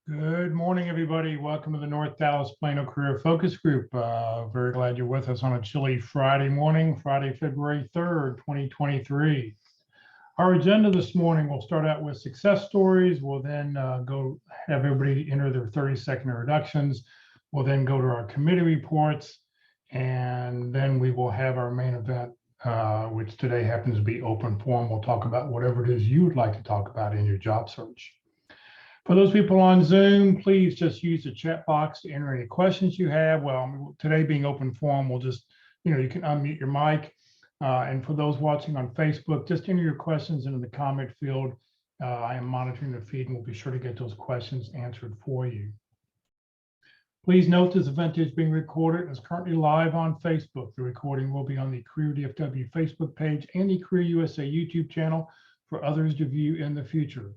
Good morning, everybody. Welcome to the North Dallas Plano Career Focus Group. Very glad you're with us on a chilly Friday morning, Friday, February 3rd, 2023. Our agenda this morning, we'll start out with success stories. We'll then go have everybody enter their 30-second introductions. We'll then go to our committee reports, and then we will have our main event, which today happens to be open forum. We'll talk about whatever it is you would like to talk about in your job search. For those people on Zoom, please just use the chat box to enter any questions you have. Well, today being open forum, we'll just, you can unmute your mic. And for those watching on Facebook, just enter your questions into the comment field. I am monitoring the feed and we'll be sure to get those questions answered for you. Please note this event is being recorded and is currently live on Facebook. The recording will be on the Career DFW Facebook page and the Career USA YouTube channel for others to view in the future.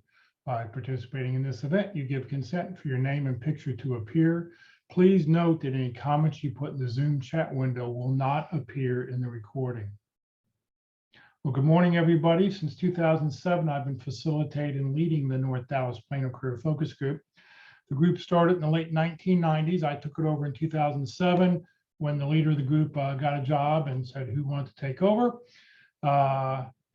By participating in this event, you give consent for your name and picture to appear. Please note that any comments you put in the Zoom chat window will not appear in the recording. Well, good morning, everybody. Since 2007, I've been facilitating and leading the North Dallas Plano Career Focus Group. The group started in the late 1990s. I took it over in 2007 when the leader of the group got a job and said, who wanted to take over?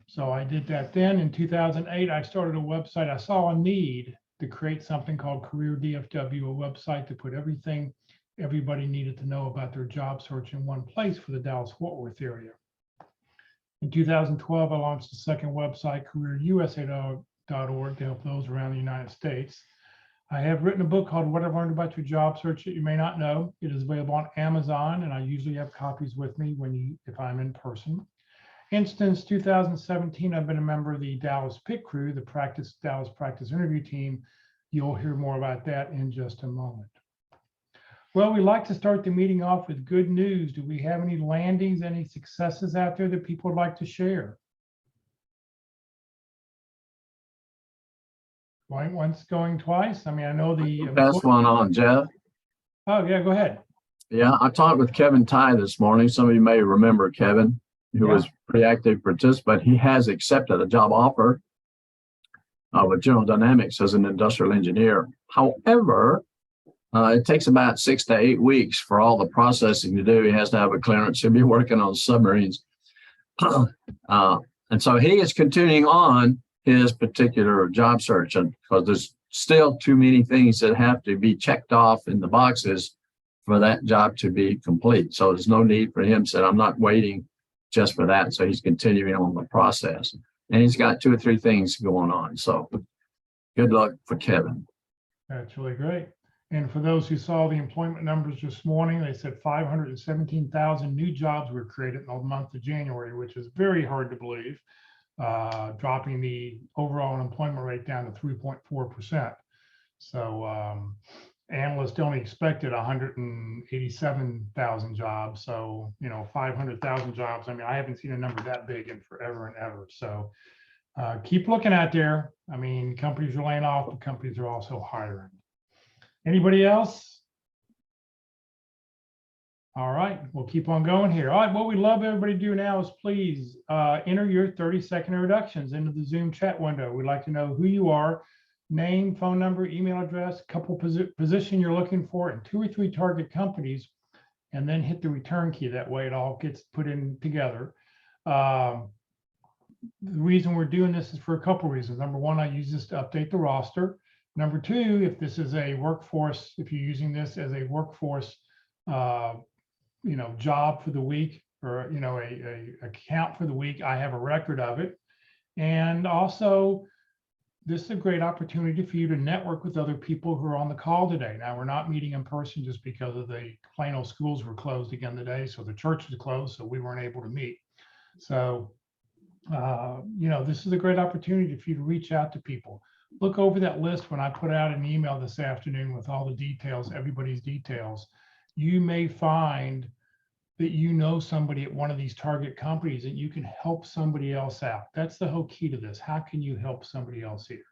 So I did that then. In 2008, I started a website. I saw a need to create something called Career DFW, a website to put everything everybody needed to know about their job search in one place for the Dallas-Fort Worth area. In 2012, I launched a second website, careerusa.org, to help those around the United States. I have written a book called What I've Learned About Your Job Search That You May Not Know. It is available on Amazon, and I usually have copies with me if I'm in person. And since 2017, I've been a member of the Dallas Pit Crew, the Dallas Practice Interview Team. You'll hear more about that in just a moment. Well, we like to start the meeting off with good news. Do we have any landings, any successes out there that people would like to share? Going once, going twice. I mean, I know the pass one on, Jeff. Oh, yeah, go ahead. Yeah, I talked with Kevin Ty this morning. Some of you may remember Kevin, who was pretty active participant. He has accepted a job offer with General Dynamics as an industrial engineer. However, it takes about 6 to 8 weeks for all the processing to do. He has to have a clearance. He'll be working on submarines. And so he is continuing on his particular job search, and because there's still too many things that have to be checked off in the boxes for that job to be complete. So there's no need for him to say, I'm not waiting just for that. So he's continuing on the process, and he's got 2 or 3 things going on. So good luck for Kevin. That's really great. And for those who saw the employment numbers this morning, they said 517,000 new jobs were created in the month of January, which is very hard to believe, dropping the overall unemployment rate down to 3.4%. So analysts only expected 187,000 jobs. So, 500,000 jobs. I mean, I haven't seen a number that big in forever and ever. So keep looking out there. I mean, companies are laying off, but companies are also hiring. Anybody else? All right, we'll keep on going here. All right, what we love everybody to do now is please enter your 30-second introductions into the Zoom chat window. We'd like to know who you are, name, phone number, email address, couple position you're looking for, and 2 or 3 target companies, and then hit the return key. That way it all gets put in together. The reason we're doing this is for a couple reasons. Number one, I use this to update the roster. Number two, if this is a workforce, if you're using this as a workforce, job for the week, or a account for the week, I have a record of it. And also, this is a great opportunity for you to network with other people who are on the call today. Now, we're not meeting in person just because of the Plano schools were closed again today, so the church was closed, so we weren't able to meet. So, this is a great opportunity for you to reach out to people. Look over that list when I put out an email this afternoon with all the details, everybody's details. You may find that somebody at one of these target companies and you can help somebody else out. That's the whole key to this. How can you help somebody else here?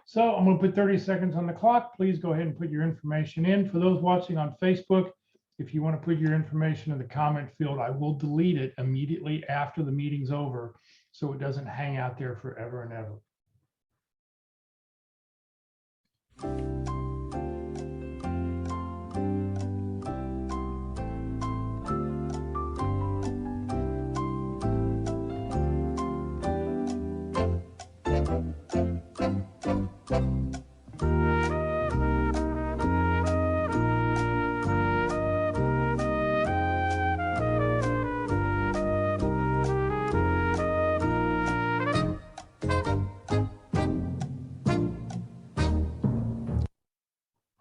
So I'm going to put 30 seconds on the clock. Please go ahead and put your information in. For those watching on Facebook, if you want to put your information in the comment field, I will delete it immediately after the meeting's over so it doesn't hang out there forever and ever.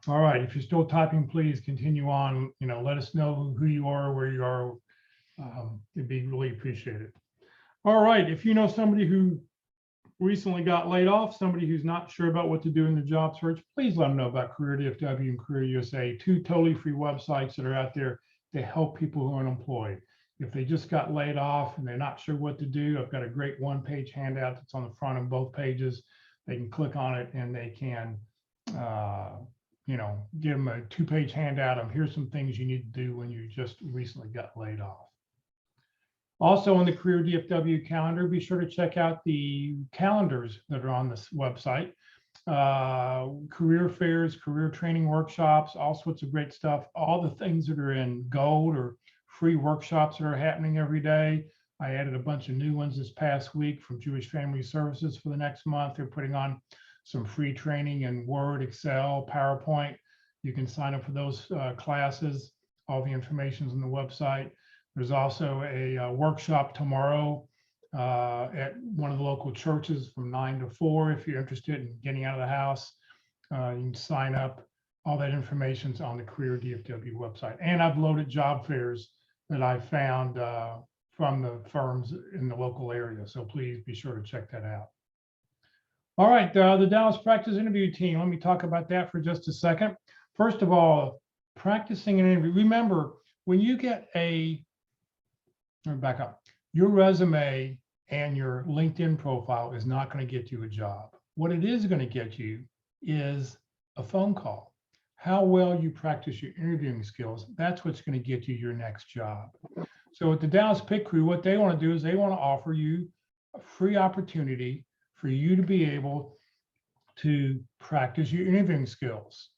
All right, if you're still typing, please continue on. Let us know who you are, where you are. It'd be really appreciated. All right, if you know somebody who recently got laid off, somebody who's not sure about what to do in the job search, please let them know about Career DFW and Career USA, two totally free websites that are out there to help people who are unemployed. If they just got laid off and they're not sure what to do, I've got a great one-page handout that's on the front of both pages. They can click on it and they can, give them a two-page handout of here's some things you need to do when you just recently got laid off. Also on the Career DFW calendar, be sure to check out the calendars that are on this website. Career fairs, career training workshops, all sorts of great stuff. All the things that are in gold or free workshops that are happening every day. I added a bunch of new ones this past week from Jewish Family Services for the next month. They're putting on some free training in Word, Excel, PowerPoint. You can sign up for those classes. All the information is on the website. There's also a workshop tomorrow at one of the local churches from 9 to 4. If you're interested in getting out of the house, you can sign up. All that information is on the Career DFW website. And I've loaded job fairs that I found from the firms in the local area. So please be sure to check that out. All right, the Dallas Practice Interview Team. Let me talk about that for just a second. First of all, practicing an interview. Remember, when you get back up, your resume and your LinkedIn profile is not going to get you a job. What it is going to get you is a phone call. How well you practice your interviewing skills, that's what's going to get you your next job. So at the Dallas Pit Crew, what they want to do is they want to offer you a free opportunity for you to be able to practice your interviewing skills.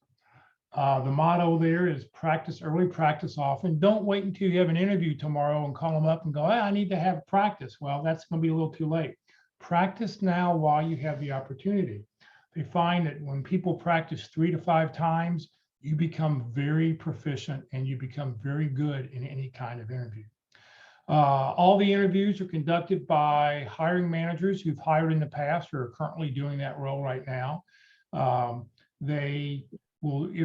The motto there is practice early, practice often. Don't wait until you have an interview tomorrow and call them up and go, hey, I need to have practice. Well, that's going to be a little too late. Practice now while you have the opportunity. They find that when people practice 3 to 5 times, you become very proficient and you become very good in any kind of interview. All the interviews are conducted by hiring managers who've hired in the past or are currently doing that role right now. It'll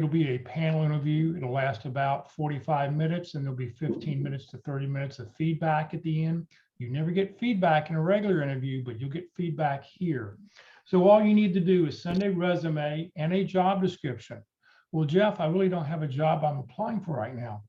be a panel interview. It'll last about 45 minutes and there'll be 15 minutes to 30 minutes of feedback at the end. You never get feedback in a regular interview, but you'll get feedback here. So all you need to do is send a resume and a job description. Well, Jeff, I really don't have a job I'm applying for right now.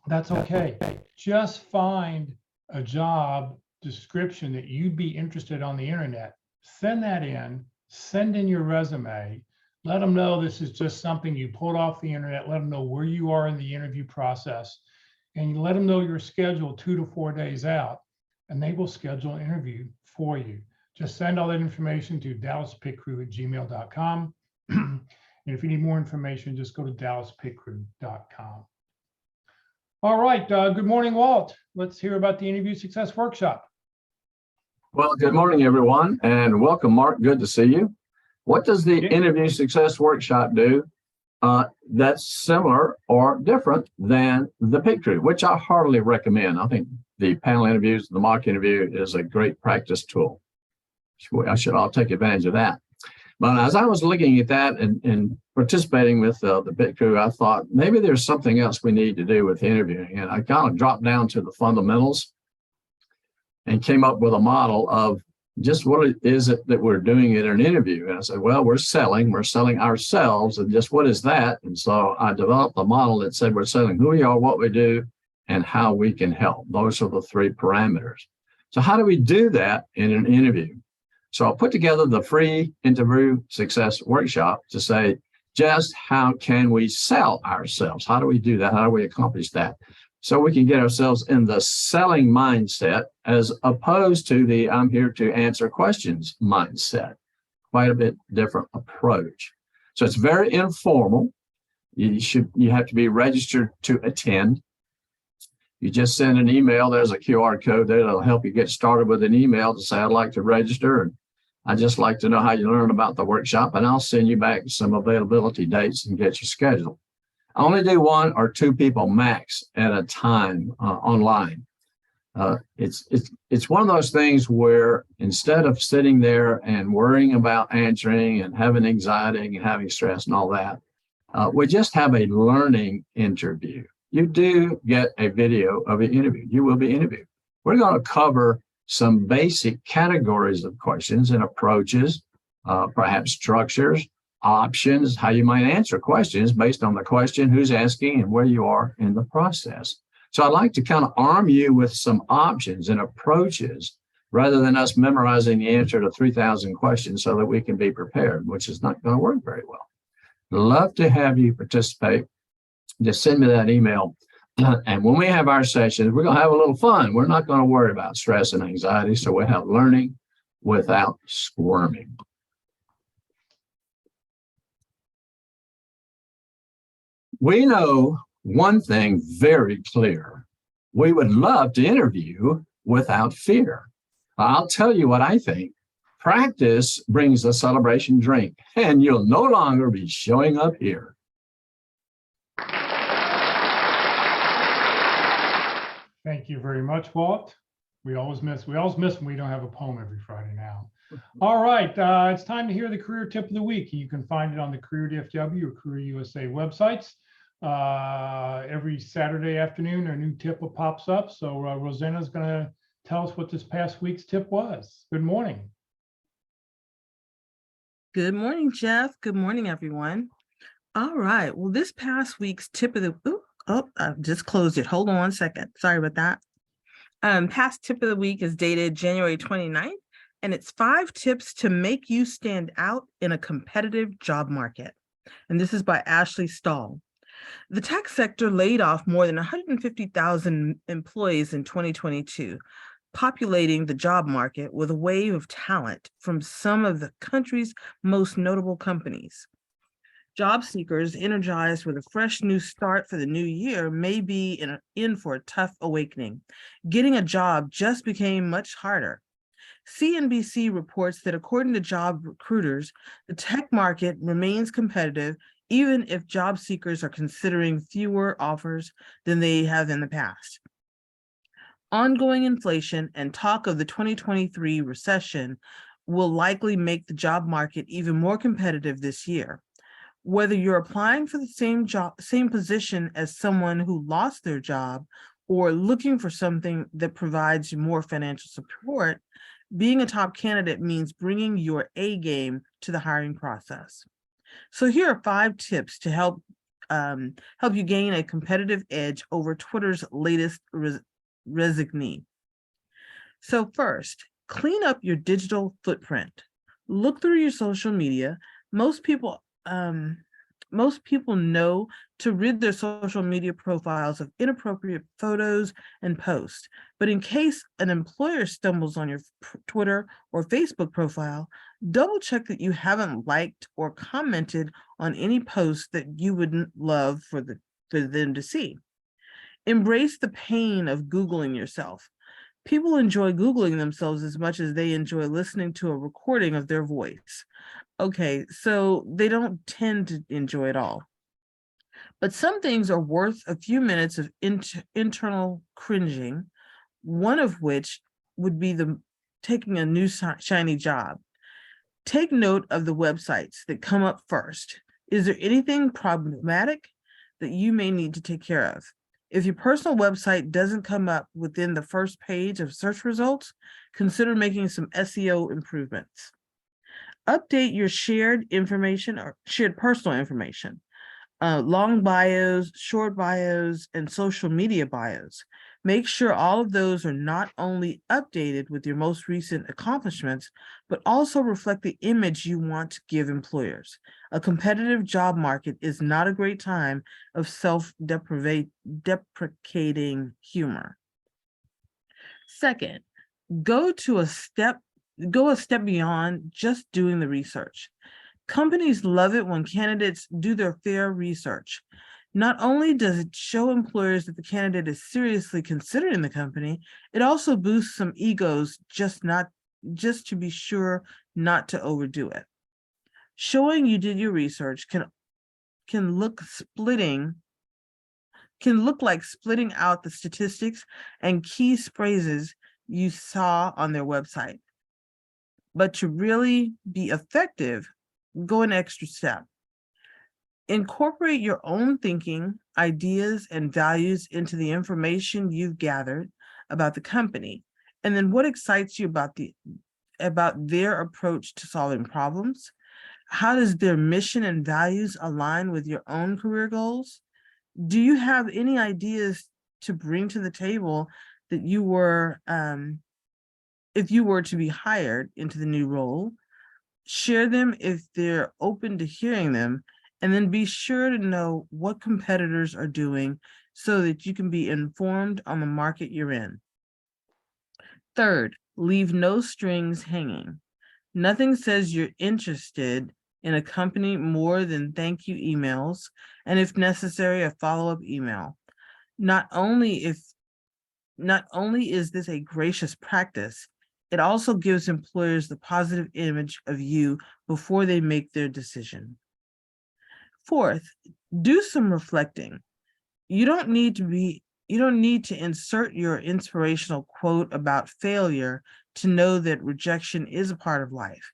That's okay. Just find a job description that you'd be interested on the internet. Send that in, send in your resume. Let them know this is just something you pulled off the internet. Let them know where you are in the interview process. And you let them know your schedule 2 to 4 days out, and they will schedule an interview for you. Just send all that information to dallaspitcrew@gmail.com. And if you need more information, just go to dallaspitcrew.com. All right, good morning, Walt. Let's hear about the Interview Success Workshop. Well, good morning, everyone, and welcome, Mark. Good to see you. What does the Interview Success Workshop do that's similar or different than the Pit Crew, which I heartily recommend? I think the panel interviews, the mock interview is a great practice tool. I'll take advantage of that. But as I was looking at that and participating with the Pit Crew, I thought maybe there's something else we need to do with interviewing. And I kind of dropped down to the fundamentals and came up with a model of just what is it that we're doing in an interview. And I said, well, we're selling ourselves, and just what is that? And so I developed a model that said we're selling who we are, what we do, and how we can help. Those are the 3 parameters. So how do we do that in an interview? So I'll put together the free interview success workshop to say, just how can we sell ourselves? How do we do that? How do we accomplish that? So we can get ourselves in the selling mindset as opposed to the I'm here to answer questions mindset. Quite a bit different approach. So it's very informal. You have to be registered to attend. You just send an email. There's a QR code there that'll help you get started with an email to say, I'd like to register. And I'd just like to know how you learn about the workshop. And I'll send you back some availability dates and get you scheduled. I only do 1 or 2 people max at a time online. It's one of those things where instead of sitting there and worrying about answering and having anxiety and having stress and all that, We just have a learning interview. You do get a video of an interview. You will be interviewed. We're going to cover some basic categories of questions and approaches, perhaps structures, options, how you might answer questions based on the question, who's asking, and where you are in the process. So I'd like to kind of arm you with some options and approaches rather than us memorizing the answer to 3,000 questions so that we can be prepared, which is not going to work very well. Love to have you participate. Just send me that email. And when we have our sessions, we're going to have a little fun. We're not going to worry about stress and anxiety. So we have learning without squirming. We know one thing very clear. We would love to interview without fear. I'll tell you what I think. Practice brings a celebration drink, and you'll no longer be showing up here. Thank you very much, Walt. We always miss when we don't have a poem every Friday now. All right, it's time to hear the career tip of the week. You can find it on the Career DFW or Career USA websites. Every Saturday afternoon, a new tip pops up. So Rosanna's going to tell us what this past week's tip was. Good morning. Good morning, Jeff. Good morning, everyone. All right. Well, this past week's tip of the I just closed it. Hold on one second. Sorry about that. Past tip of the week is dated January 29th, and it's 5 tips to make you stand out in a competitive job market. And this is by Ashley Stahl. The tech sector laid off more than 150,000 employees in 2022, populating the job market with a wave of talent from some of the country's most notable companies. Job seekers energized with a fresh new start for the new year may be in for a tough awakening. Getting a job just became much harder. CNBC reports that according to job recruiters, the tech market remains competitive even if job seekers are considering fewer offers than they have in the past. Ongoing inflation and talk of the 2023 recession will likely make the job market even more competitive this year. Whether you're applying for the same position as someone who lost their job or looking for something that provides more financial support, being a top candidate means bringing your A game to the hiring process. So here are 5 tips to help you gain a competitive edge over Twitter's latest resignee. So first, clean up your digital footprint. Look through your social media. Most people know to rid their social media profiles of inappropriate photos and posts. But in case an employer stumbles on your Twitter or Facebook profile, double check that you haven't liked or commented on any posts that you wouldn't love for them to see. Embrace the pain of Googling yourself. People enjoy Googling themselves as much as they enjoy listening to a recording of their voice. Okay, so they don't tend to enjoy it all. But some things are worth a few minutes of internal cringing, one of which would be taking a new shiny job. Take note of the websites that come up first. Is there anything problematic that you may need to take care of? If your personal website doesn't come up within the first page of search results, consider making some SEO improvements. Update your shared information or shared personal information, long bios, short bios, and social media bios. Make sure all of those are not only updated with your most recent accomplishments, but also reflect the image you want to give employers. A competitive job market is not a great time of self-deprecating humor. Second, go a step beyond just doing the research. Companies love it when candidates do their fair research. Not only does it show employers that the candidate is seriously considering the company, it also boosts some egos just to be sure not to overdo it. Showing you did your research can look like splitting out the statistics and key phrases you saw on their website. But to really be effective, go an extra step. Incorporate your own thinking, ideas, and values into the information you've gathered about the company. And then what excites you about their approach to solving problems? How does their mission and values align with your own career goals? Do you have any ideas to bring to the table that if you were to be hired into the new role? Share them if they're open to hearing them, and then be sure to know what competitors are doing so that you can be informed on the market you're in. Third, leave no strings hanging. Nothing says you're interested in a company more than thank you emails, and if necessary, a follow-up email. Not only is this a gracious practice, it also gives employers the positive image of you before they make their decision. Fourth, do some reflecting. You don't need to insert your inspirational quote about failure to know that rejection is a part of life.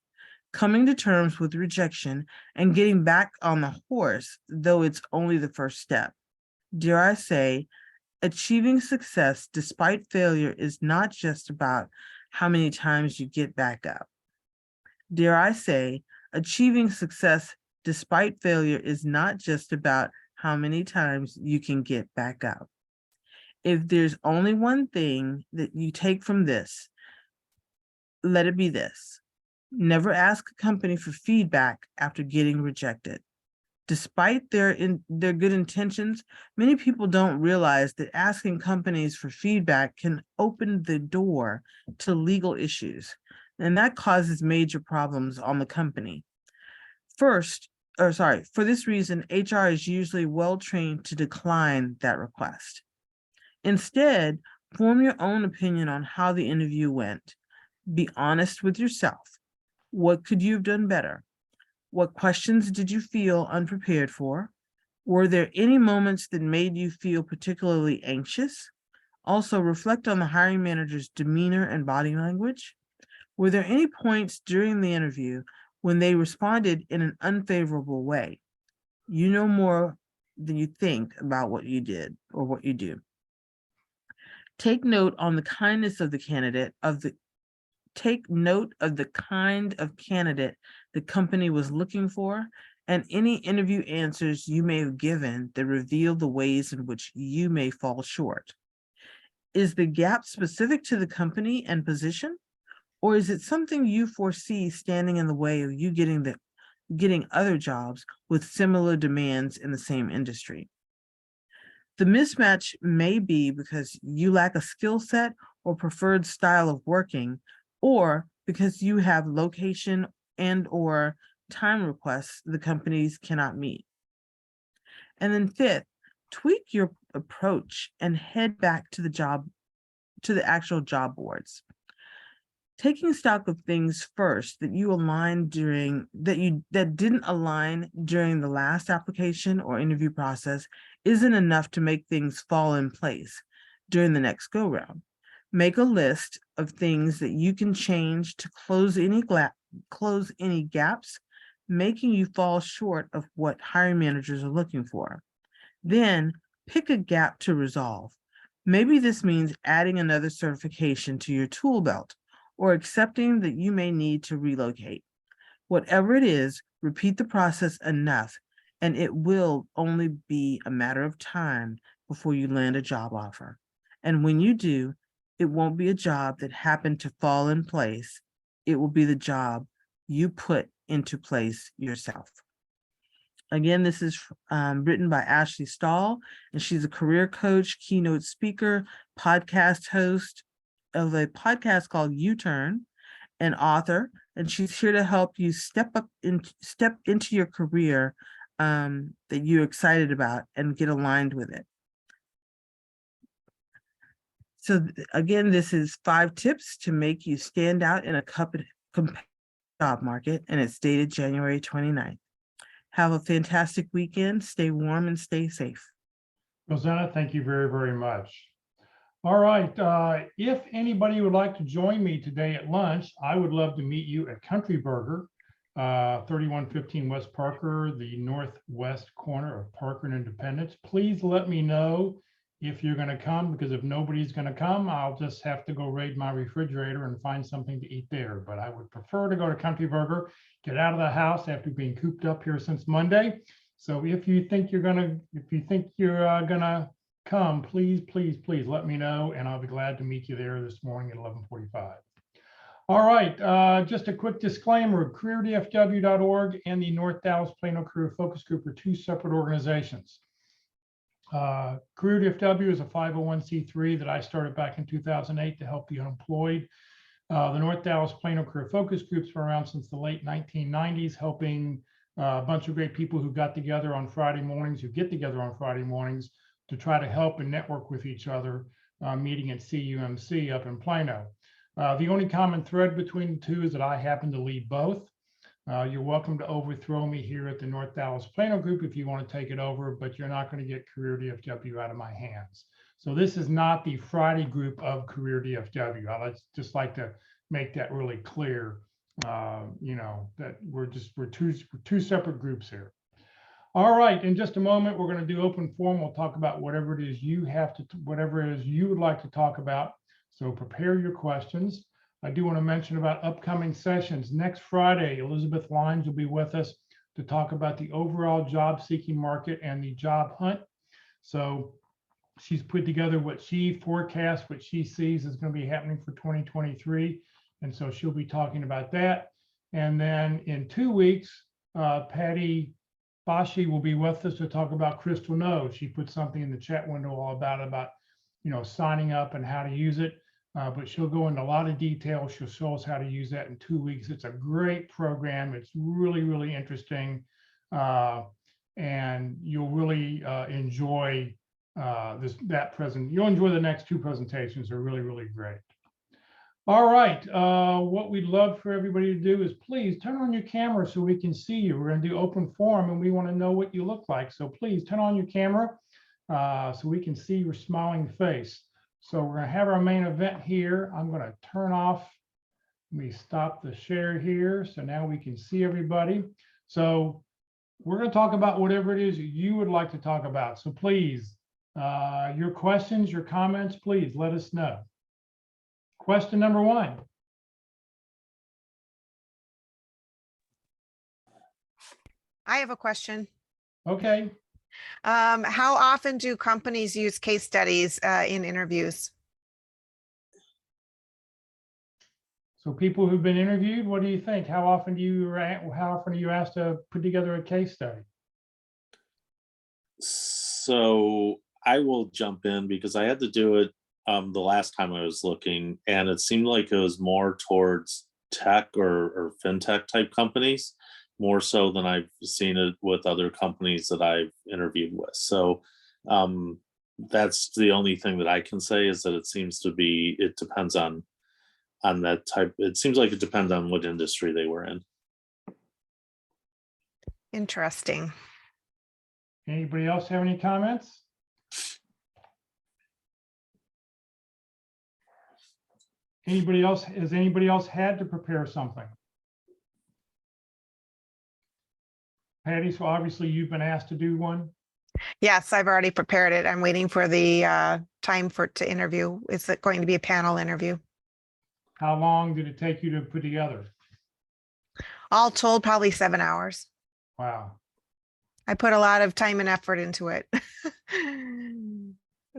Coming to terms with rejection and getting back on the horse, though it's only the first step. Dare I say, achieving success despite failure is not just about how many times you get back up. Dare I say, achieving success despite failure is not just about how many times you can get back up. If there's only one thing that you take from this, let it be this. Never ask a company for feedback after getting rejected. Despite their good intentions, many people don't realize that asking companies for feedback can open the door to legal issues, and that causes major problems on the company. For this reason, HR is usually well-trained to decline that request. Instead, form your own opinion on how the interview went. Be honest with yourself. What could you have done better? What questions did you feel unprepared for? Were there any moments that made you feel particularly anxious? Also, reflect on the hiring manager's demeanor and body language. Were there any points during the interview when they responded in an unfavorable way? You know more than you think about what you did or what you do. Take note on the kindness of the candidate Take note of the kind of candidate the company was looking for and any interview answers you may have given that reveal the ways in which you may fall short. Is the gap specific to the company and position, or is it something you foresee standing in the way of you getting other jobs with similar demands in the same industry? The mismatch may be because you lack a skill set or preferred style of working, or because you have location and or time requests the companies cannot meet. And then fifth, tweak your approach and head back to the actual job boards. Taking stock of things first that didn't align during the last application or interview process isn't enough to make things fall in place during the next go round. Make a list of things that you can change to close any gaps, making you fall short of what hiring managers are looking for. Then pick a gap to resolve. Maybe this means adding another certification to your tool belt or accepting that you may need to relocate. Whatever it is, repeat the process enough, and it will only be a matter of time before you land a job offer. And when you do, it won't be a job that happened to fall in place. It will be the job you put into place yourself. Again, this is written by Ashley Stahl, and she's a career coach, keynote speaker, podcast host of a podcast called U-Turn, an author, and she's here to help you step into your career that you're excited about and get aligned with it. So again, this is 5 tips to make you stand out in a competitive job market, and it's dated January 29th. Have a fantastic weekend. Stay warm and stay safe. Rosanna, thank you very, very much. All right. If anybody would like to join me today at lunch, I would love to meet you at Country Burger. 3115 West Parker, the northwest corner of Parker and Independence. Please let me know if you're going to come, because if nobody's going to come, I'll just have to go raid my refrigerator and find something to eat there. But I would prefer to go to Country Burger, get out of the house after being cooped up here since Monday. So if you think you're gonna come, please let me know, and I'll be glad to meet you there this morning at 11:45. All right, just a quick disclaimer: careerdfw.org and the North Dallas Plano Career Focus Group are two separate organizations. Career DFW is a 501c3 that I started back in 2008 to help the unemployed. The North Dallas Plano Career Focus Group's been around since the late 1990s, helping a bunch of great people who got together on Friday mornings, who get together on Friday mornings to try to help and network with each other, meeting at CUMC up in Plano. The only common thread between the two is that I happen to lead both. You're welcome to overthrow me here at the North Dallas Plano Group if you want to take it over, but you're not going to get Career DFW out of my hands. So this is not the Friday group of Career DFW. I just like to make that really clear. That we're two separate groups here. All right, in just a moment, we're going to do open forum. We'll talk about whatever it is you would like to talk about. So prepare your questions. I do want to mention about upcoming sessions. Next Friday, Elizabeth Lyons will be with us to talk about the overall job seeking market and the job hunt. So she's put together what she forecasts, what she sees is going to be happening for 2023. And so she'll be talking about that. And then in 2 weeks, Patty Bashi will be with us to talk about Crystal Knows. She put something in the chat window all about signing up and how to use it. But she'll go into a lot of detail. She'll show us how to use that in 2 weeks. It's a great program. It's really, really interesting. And you'll really enjoy You'll enjoy the next two presentations. They're really, really great. All right. What we'd love for everybody to do is please turn on your camera so we can see you. We're going to do open forum and we want to know what you look like. So please turn on your camera so we can see your smiling face. So we're going to have our main event here. I'm going to turn off. Let me stop the share here. So now we can see everybody. So we're going to talk about whatever it is you would like to talk about. So please, your questions, your comments, please let us know. Question number one. I have a question. Okay. How often do companies use case studies in interviews? So people who've been interviewed, what do you think? How often are you asked to put together a case study? So I will jump in because I had to do it the last time I was looking, and it seemed like it was more towards tech or fintech type companies, more so than I've seen it with other companies that I've interviewed with. So that's the only thing that I can say, is that it depends on that type. It seems like it depends on what industry they were in. Interesting. Anybody else have any comments? Has anybody else had to prepare something? Patty, so obviously you've been asked to do one. Yes, I've already prepared it. I'm waiting for the time to interview. It's going to be a panel interview. How long did it take you to put together? All told, probably 7 hours. Wow. I put a lot of time and effort into it.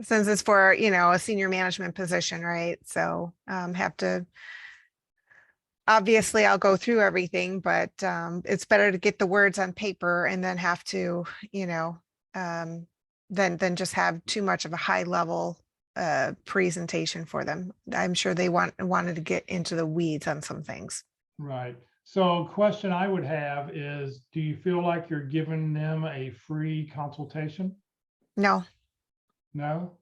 Since it's for, a senior management position, right? So obviously I'll go through everything, but it's better to get the words on paper and then have to, than just have too much of a high level presentation for them. I'm sure they wanted to get into the weeds on some things. Right. So question I would have is, do you feel like you're giving them a free consultation? No. No?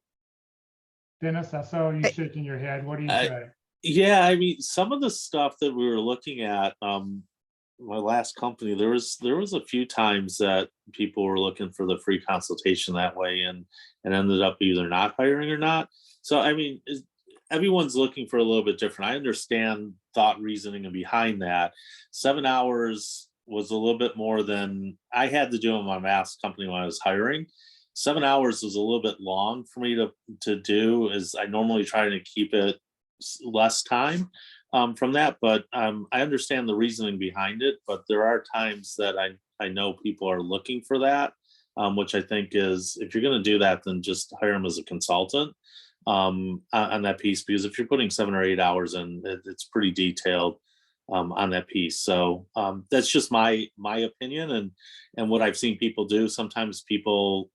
Dennis, I saw you shaking your head. What do you say? Yeah, I mean, some of the stuff that we were looking at, my last company, there was a few times that people were looking for the free consultation that way and ended up either not hiring or not. So, I mean, everyone's looking for a little bit different. I understand thought reasoning behind that. 7 hours was a little bit more than I had to do in my mask company when I was hiring. 7 hours was a little bit long for me to do, as I normally try to keep it less time from that. But I understand the reasoning behind it, but there are times that I know people are looking for that, which I think is, if you're going to do that, then just hire them as a consultant on that piece, because if you're putting 7 or 8 hours in, it's pretty detailed on that piece. So that's just my opinion, and what I've seen people do. Sometimes people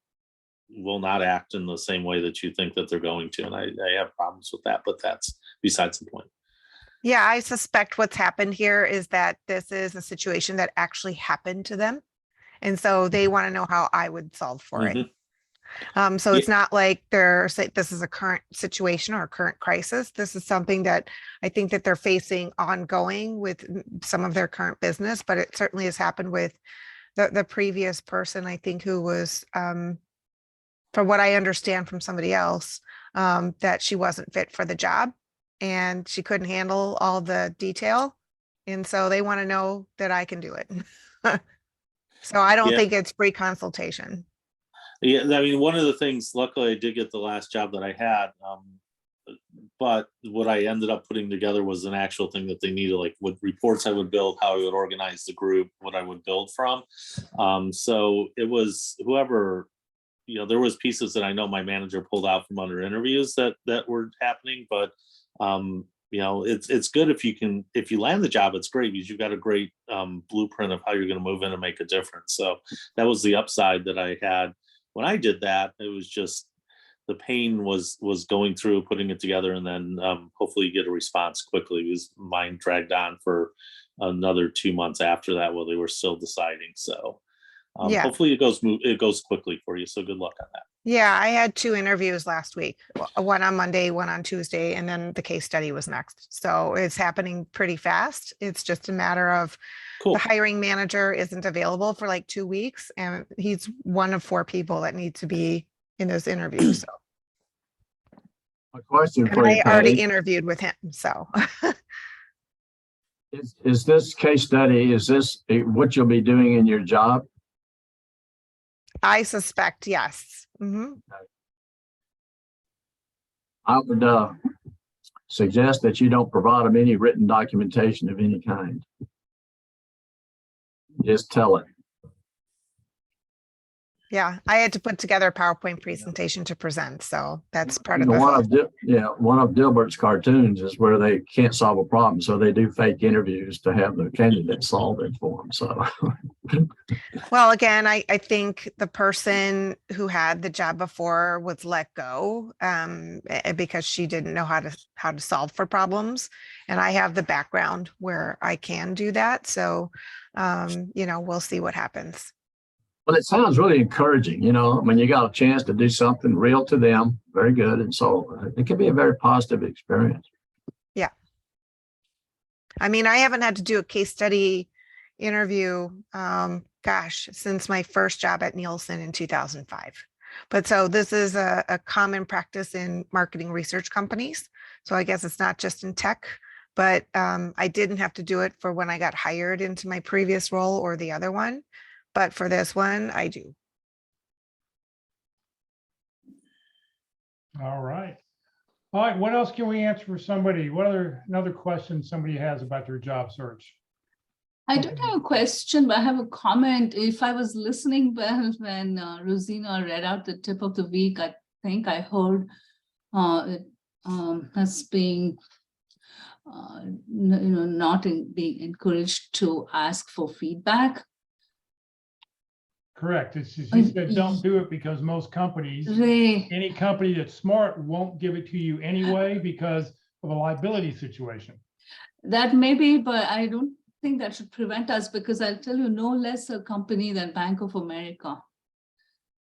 will not act in the same way that you think that they're going to, and I have problems with that, but that's besides the point. Yeah, I suspect what's happened here is that this is a situation that actually happened to them. And so they want to know how I would solve for it. So it's not like they're saying this is a current situation or a current crisis. This is something that I think that they're facing ongoing with some of their current business, but it certainly has happened with the previous person, I think, who was, from what I understand from somebody else, that she wasn't fit for the job and she couldn't handle all the detail. And so they want to know that I can do it. So I don't think it's free consultation. Yeah, I mean, one of the things, luckily I did get the last job that I had, but what I ended up putting together was an actual thing that they needed, like what reports I would build, how I would organize the group, what I would build from. So it was whoever, there was pieces that I know my manager pulled out from under interviews that were happening, but it's good if you land the job, it's great because you've got a great blueprint of how you're going to move in and make a difference. So that was the upside that I had when I did that. It was just the pain was going through putting it together, and then hopefully you get a response quickly, because mine dragged on for another 2 months after that while they were still deciding. So hopefully it goes quickly for you. So good luck on that. Yeah, I had 2 interviews last week, one on Monday, one on Tuesday, and then the case study was next. So it's happening pretty fast. It's just a matter of the hiring manager isn't available for like 2 weeks, and he's one of 4 people that need to be in those interviews. So A question and for you, I already Patty. interviewed with him. So Is this case study, is this what you'll be doing in your job? I suspect, yes. I would suggest that you don't provide them any written documentation of any kind. Just tell it. Yeah, I had to put together a PowerPoint presentation to present. So that's part of One the of Dilbert's cartoons is where they can't solve a problem, so they do fake interviews to have the candidate solve it for them. So, well, again, I think the person who had the job before was let go because she didn't know how to solve for problems, and I have the background where I can do that. So, we'll see what happens. well, it sounds really encouraging, when you got a chance to do something real to them. Very good. And so it can be a very positive experience. Yeah. I mean, I haven't had to do a case study interview, since my first job at Nielsen in 2005. But so this is a common practice in marketing research companies. So I guess it's not just in tech, but I didn't have to do it for when I got hired into my previous role or the other one. But for this one, I do. All right. All right. What else can we answer for somebody? What another question somebody has about their job search? I don't have a question, but I have a comment. If I was listening well when Rosina read out the tip of the week, I think I heard it as being, not being encouraged to ask for feedback. Correct. She said, don't do it because most companies, any company that's smart won't give it to you anyway because of a liability situation. That may be, but I don't think that should prevent us, because I'll tell you, no less a company than Bank of America.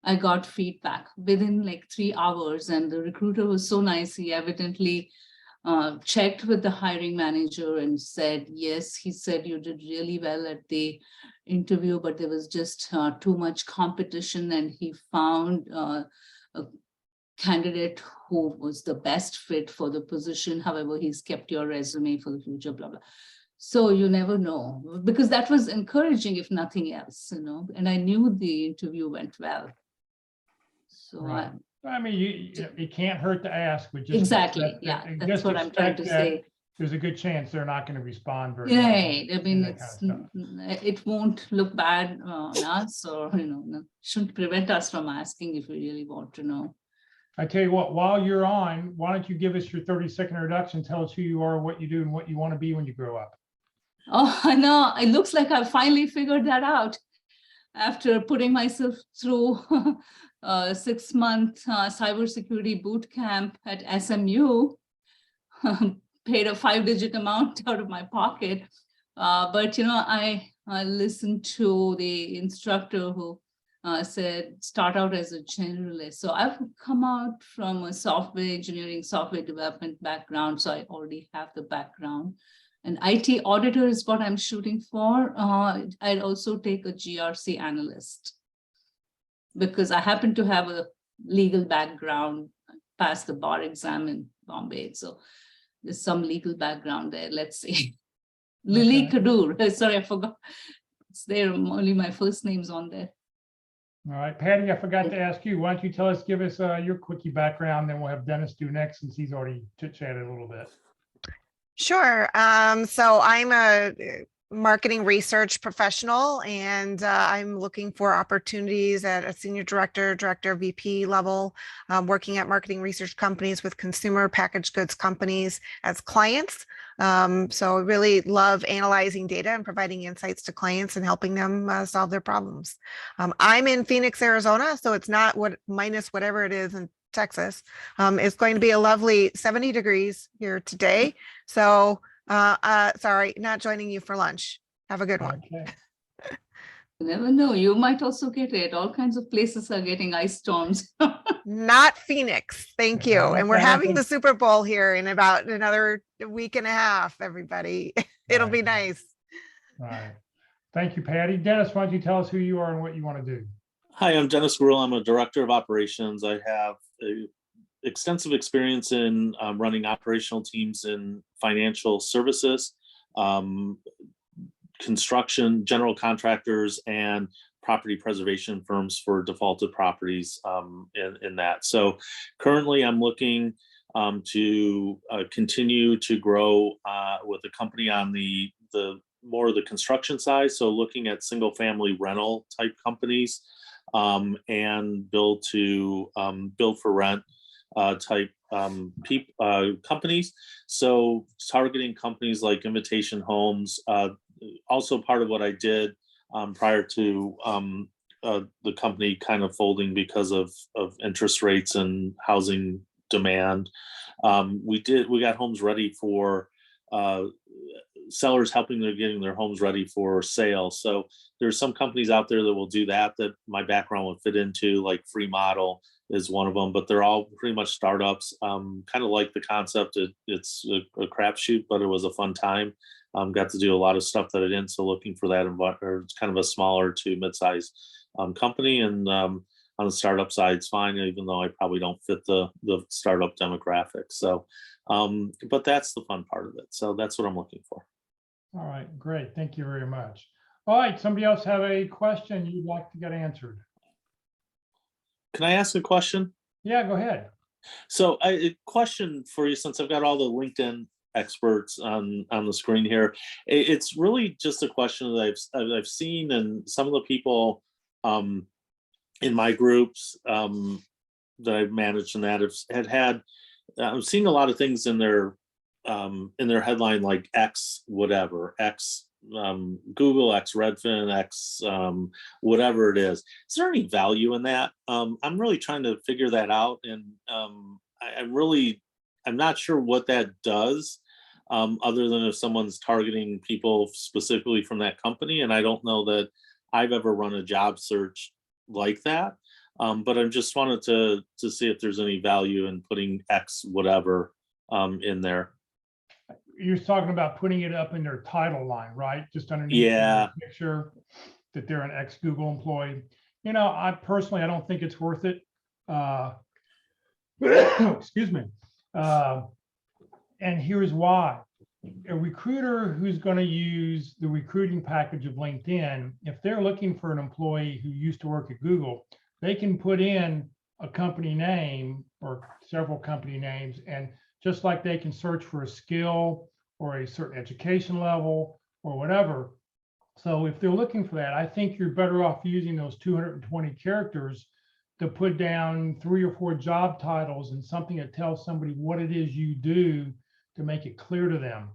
I got feedback within like 3 hours, and the recruiter was so nice. He evidently checked with the hiring manager and said, yes, he said you did really well at the interview, but there was just too much competition, and he found a candidate who was the best fit for the position. However, he's kept your resume for the future, blah, blah. So you never know, because that was encouraging, if nothing else, and I knew the interview went well. So Right. I mean, it can't hurt to ask, but just exactly, expect yeah, that- that's just what I'm trying to expect that say. There's a good chance they're not going to respond very well. Right, I mean, and that kind of stuff. it won't look bad on us, or, shouldn't prevent us from asking if we really want to know. I tell you what, while you're on, why don't you give us your 30-second introduction? Tell us who you are, what you do, and what you want to be when you grow up. Oh, I know, it looks like I've finally figured that out after putting myself through a 6-month cybersecurity boot camp at SMU. Paid a 5-digit amount out of my pocket. But I listened to the instructor who said start out as a generalist. So I've come out from a software engineering, software development background. So I already have the background. An IT auditor is what I'm shooting for. I'd also take a GRC analyst because I happen to have a legal background, passed the bar exam in Bombay. So there's some legal background there. Let's see. Lily Okay. Kadur. Sorry, I forgot. It's there. Only my first name's on there. All right, Patty, I forgot to ask you. Why don't you give us your quickie background, then we'll have Dennis do next since he's already chit-chatted a little bit. Sure. So I'm a marketing research professional, and I'm looking for opportunities at a senior director, VP level, working at marketing research companies with consumer packaged goods companies as clients. So I really love analyzing data and providing insights to clients and helping them solve their problems. I'm in Phoenix, Arizona, so it's not minus whatever it is in Texas. It's going to be a lovely 70 degrees here today. So sorry, not joining you for lunch. Have a good one. Okay. You never know. You might also get it. All kinds of places are getting ice storms. Not Phoenix. Thank you. Yeah, And we're that having the happens. Super Bowl here in about another week and a half, everybody. It'll be Right. nice. All right. Thank you, Patty. Dennis, why don't you tell us who you are and what you want to do? Hi, I'm Dennis Gruhl. I'm a director of operations. I have extensive experience in running operational teams in financial services, construction, general contractors, and property preservation firms for defaulted properties in that. So currently I'm looking to continue to grow with a company on the more of the construction side. So looking at single family rental type companies and build for rent type companies. So targeting companies like Invitation Homes. Also part of what I did prior to the company kind of folding because of interest rates and housing demand. We got homes ready for sellers, helping them getting their homes ready for sale. So there's some companies out there that will do that my background would fit into, like Free Model is one of them, but they're all pretty much startups. Kind of like the concept. It's a crapshoot, but it was a fun time. Got to do a lot of stuff that I didn't. So looking for that, or it's kind of a smaller to mid-sized company. And on the startup side, it's fine, even though I probably don't fit the startup demographic. So, but that's the fun part of it. So that's what I'm looking for. All right, great. Thank you very much. All right, somebody else have a question you'd like to get answered? Can I ask a question? Yeah, go ahead. So a question for you, since I've got all the LinkedIn experts on the screen here. It's really just a question that I've seen, and some of the people in my groups that I've managed and that had I'm seeing a lot of things in their headline, like X whatever, X Google, X Redfin, X whatever it is. Is there any value in that? I'm really trying to figure that out, and I'm not sure what that does, other than if someone's targeting people specifically from that company. And I don't know that I've ever run a job search like that. But I just wanted to see if there's any value in putting X whatever in there. You're talking about putting it up in their title line, right? Just underneath. Yeah. Make sure that they're an ex-Google employee. I personally don't think it's worth it. Excuse me. And here's why. a recruiter who's going to use the recruiting package of LinkedIn, if they're looking for an employee who used to work at Google, they can put in a company name or several company names, and just like they can search for a skill or a certain education level or whatever. So if they're looking for that, I think you're better off using those 220 characters to put down 3 or 4 job titles and something that tells somebody what it is you do to make it clear to them.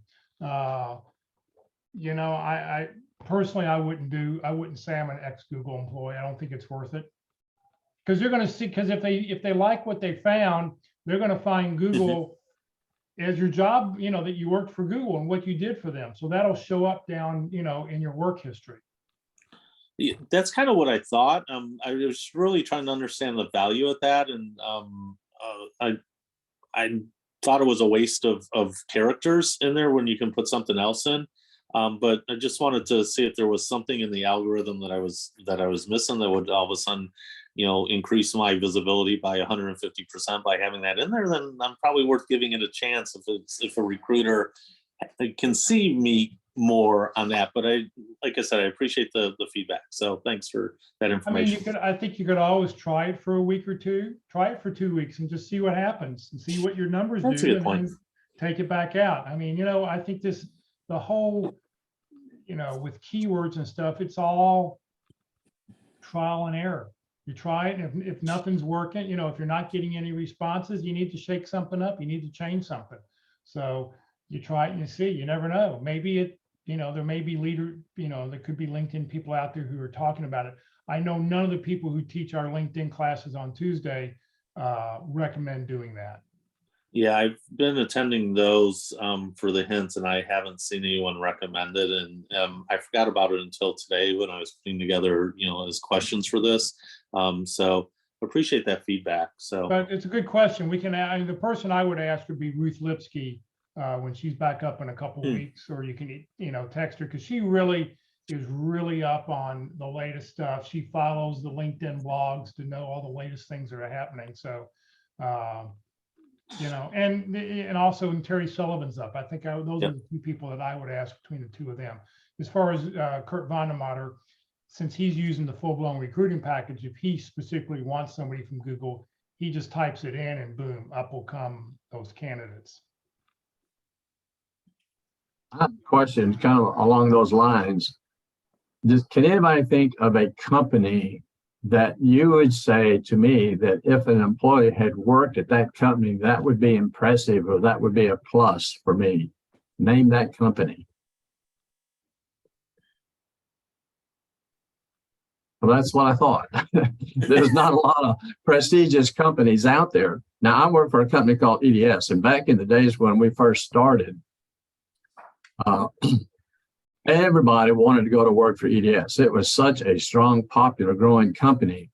You know, I personally, I wouldn't say I'm an ex-Google employee. I don't think it's worth it. Because you're going to see, because if they like what they found, they're going to find Google as your job, you know, that you worked for Google and what you did for them. So that'll show up down, you know, in your work history. Yeah, that's kind of what I thought. I was really trying to understand the value of that, and I thought it was a waste of characters in there when you can put something else in. But I just wanted to see if there was something in the algorithm that I was missing that would all of a sudden, you know, increase my visibility by 150% by having that in there. Then I'm probably worth giving it a chance if a recruiter can see me more on that. But like I said, I appreciate the feedback. So thanks for that information. I think you could always try it for a week or two, try it for 2 weeks and just see what happens and see what your numbers That's a do, good and point. then take it back out. I mean, you know, I think the whole, you know, with keywords and stuff, it's all trial and error. You try it, and if nothing's working, you know, if you're not getting any responses, you need to shake something up. You need to change something. So you try it and you see. You never know. Maybe you know, there may be there could be LinkedIn people out there who are talking about it. I know none of the people who teach our LinkedIn classes on Tuesday recommend doing that. Yeah, I've been attending those for the hints, and I haven't seen anyone recommend it. And I forgot about it until today when I was putting together, you know, as questions for this. So appreciate that feedback. So, but it's a good question. We can, the person I would ask would be Ruth Lipsky when she's back up in a couple of weeks, or you can, you know, text her, because she really is really up on the latest stuff. She follows the LinkedIn blogs to know all the latest things that are happening. So, you know, and also Terry Sullivan's up. I think those are the 2 people that I would ask between the 2 of them. As far as Kurt Vonnemutter, since he's using the full-blown recruiting package, if he specifically wants somebody from Google, he just types it in and boom, up will come those candidates. I have a question kind of along those lines. Can anybody think of a company that you would say to me that if an employee had worked at that company, that would be impressive, or that would be a plus for me? Name that company. Well, that's what I thought. There's not a lot of prestigious companies out there. Now, I work for a company called EDS, and back in the days when we first started, everybody wanted to go to work for EDS. It was such a strong, popular, growing company.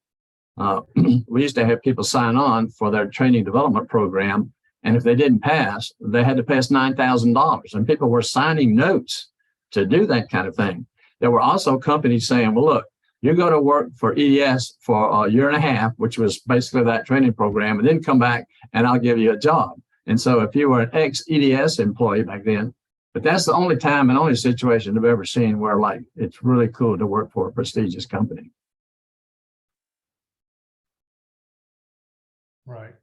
We used to have people sign on for their training development program, and if they didn't pass, they had to pay us $9,000, and people were signing notes to do that kind of thing. There were also companies saying, well, look, you go to work for EDS for a year and a half, which was basically that training program, and then come back and I'll give you a job. And so if you were an ex-EDS employee back then, but that's the only time and only situation I've ever seen where, like, it's really cool to work for a prestigious company. Right.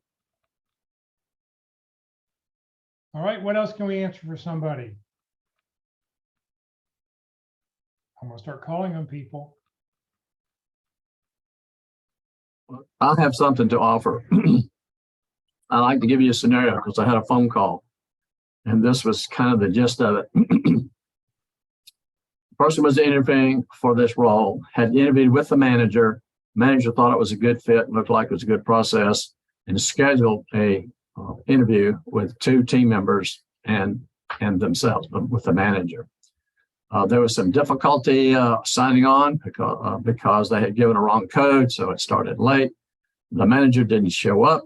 All right, what else can we answer for somebody? I'm gonna start calling on people. I'll have something to offer. I'd like to give you a scenario because I had a phone call, and this was kind of the gist of it. The person was interviewing for this role, had interviewed with the manager. Manager thought it was a good fit, looked like it was a good process, and scheduled a interview with 2 team members and themselves, but with the manager. There was some difficulty signing on because they had given a wrong code, so it started late. The manager didn't show up.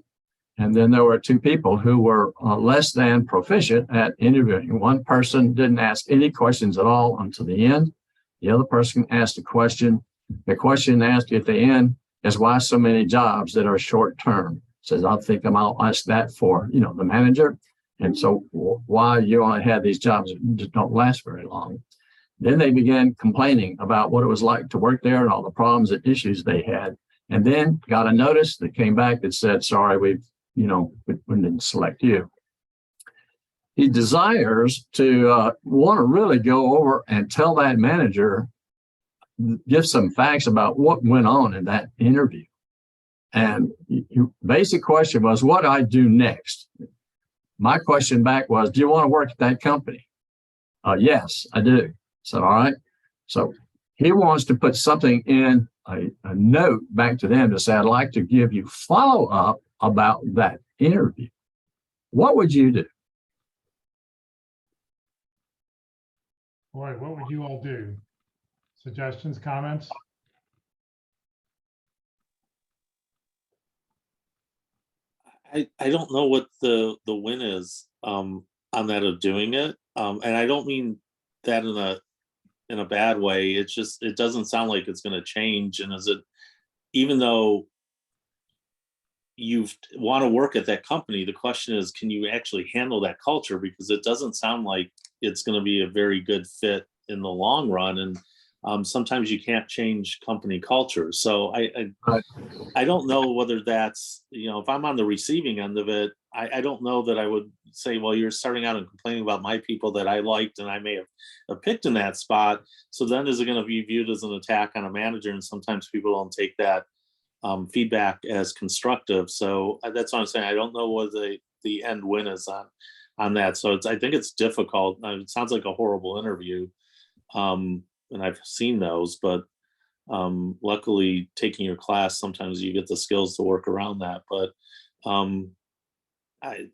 And then there were 2 people who were less than proficient at interviewing. One person didn't ask any questions at all until the end. The other person asked a question. The question asked at the end is, why so many jobs that are short term? Says, I think I'll ask that for, you know, the manager. And so why you only have these jobs that just don't last very long. Then they began complaining about what it was like to work there and all the problems and issues they had. And then got a notice that came back that said, sorry, we didn't select you. He desires to want to really go over and tell that manager, give some facts about what went on in that interview. And basic question was, what do I do next? My question back was, do you want to work at that company? Yes, I do. So, all right. So he wants to put something in a note back to them to say, I'd like to give you follow up about that interview. What would you do? Boy, what would you all do? Suggestions, comments? I don't know what the win is on that of doing it. And I don't mean that in a bad way. It's just, it doesn't sound like it's going to change. And even though you want to work at that company, the question is, can you actually handle that culture? Because it doesn't sound like it's going to be a very good fit in the long run. And sometimes you can't change company culture. So I don't know whether that's, if I'm on the receiving end of it, I don't know that I would say, well, you're starting out and complaining about my people that I liked and I may have picked in that spot. So then is it going to be viewed as an attack on a manager? And sometimes people don't take that feedback as constructive. So that's what I'm saying. I don't know what the end win is on that. So I think it's difficult. It sounds like a horrible interview. And I've seen those, but luckily taking your class, sometimes you get the skills to work around that. But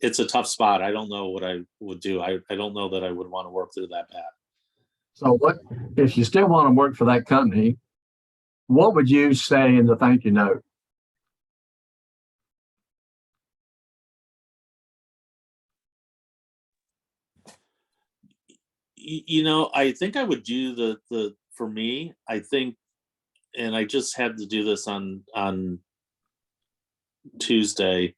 it's a tough spot. I don't know what I would do. I don't know that I would want to work through that bad. So what, if you still want to work for that company, what would you say in the thank you note? I think I would do for me, I think, and I just had to do this on Tuesday,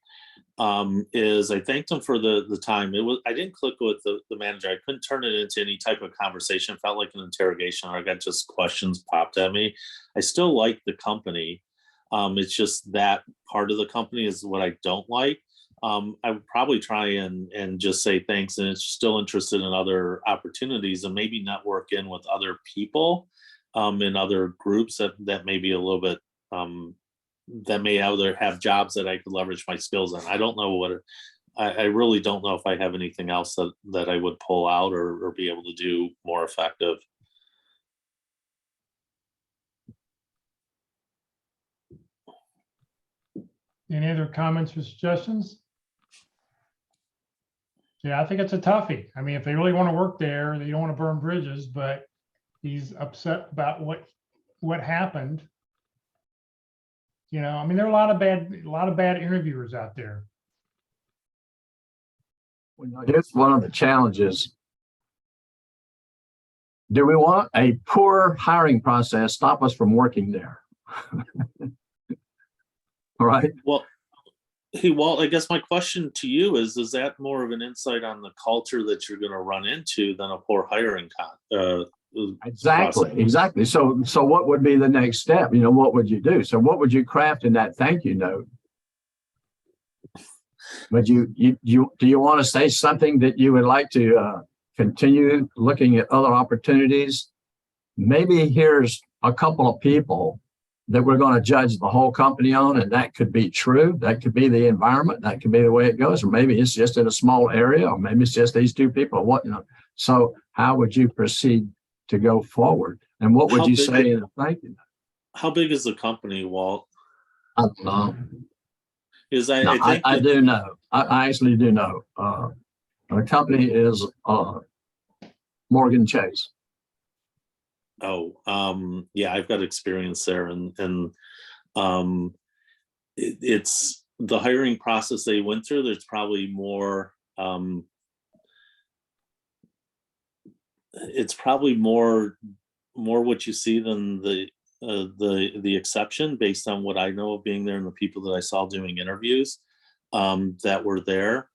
is I thanked him for the time. I didn't click with the manager. I couldn't turn it into any type of conversation. It felt like an interrogation, or I got just questions popped at me. I still like the company. It's just that part of the company is what I don't like. I would probably try and just say thanks, and it's still interested in other opportunities, and maybe network in with other people in other groups that may be a little bit that may either have jobs that I could leverage my skills in. I don't know I really don't know if I have anything else that I would pull out or be able to do more effective. Any other comments or suggestions? Yeah, I think it's a toughie. I mean, if they really want to work there, they don't want to burn bridges, but he's upset about what happened. I mean, there are a lot of bad interviewers out there. Well, here's one of the challenges. Do we want a poor hiring process stop us from working there? All right. Well, hey, Walt, I guess my question to you is that more of an insight on the culture that you're going to run into than a poor hiring Exactly. process? Exactly. So what would be the next step? What would you do? So what would you craft in that thank you note? But do you want to say something that you would like to continue looking at other opportunities? Maybe here's a couple of people that we're going to judge the whole company on, and that could be true. That could be the environment. That could be the way it goes, or maybe it's just in a small area, or maybe it's just these two people. So how would you proceed to go forward, and what would you say in a thank you? How big is the company, Walt? I don't know. I do know. I actually do know. The company is Morgan Chase. Oh, yeah, I've got experience there, and it's the hiring process they went through. There's probably more. It's probably more what you see than the exception, based on what I know of being there and the people that I saw doing interviews that were there.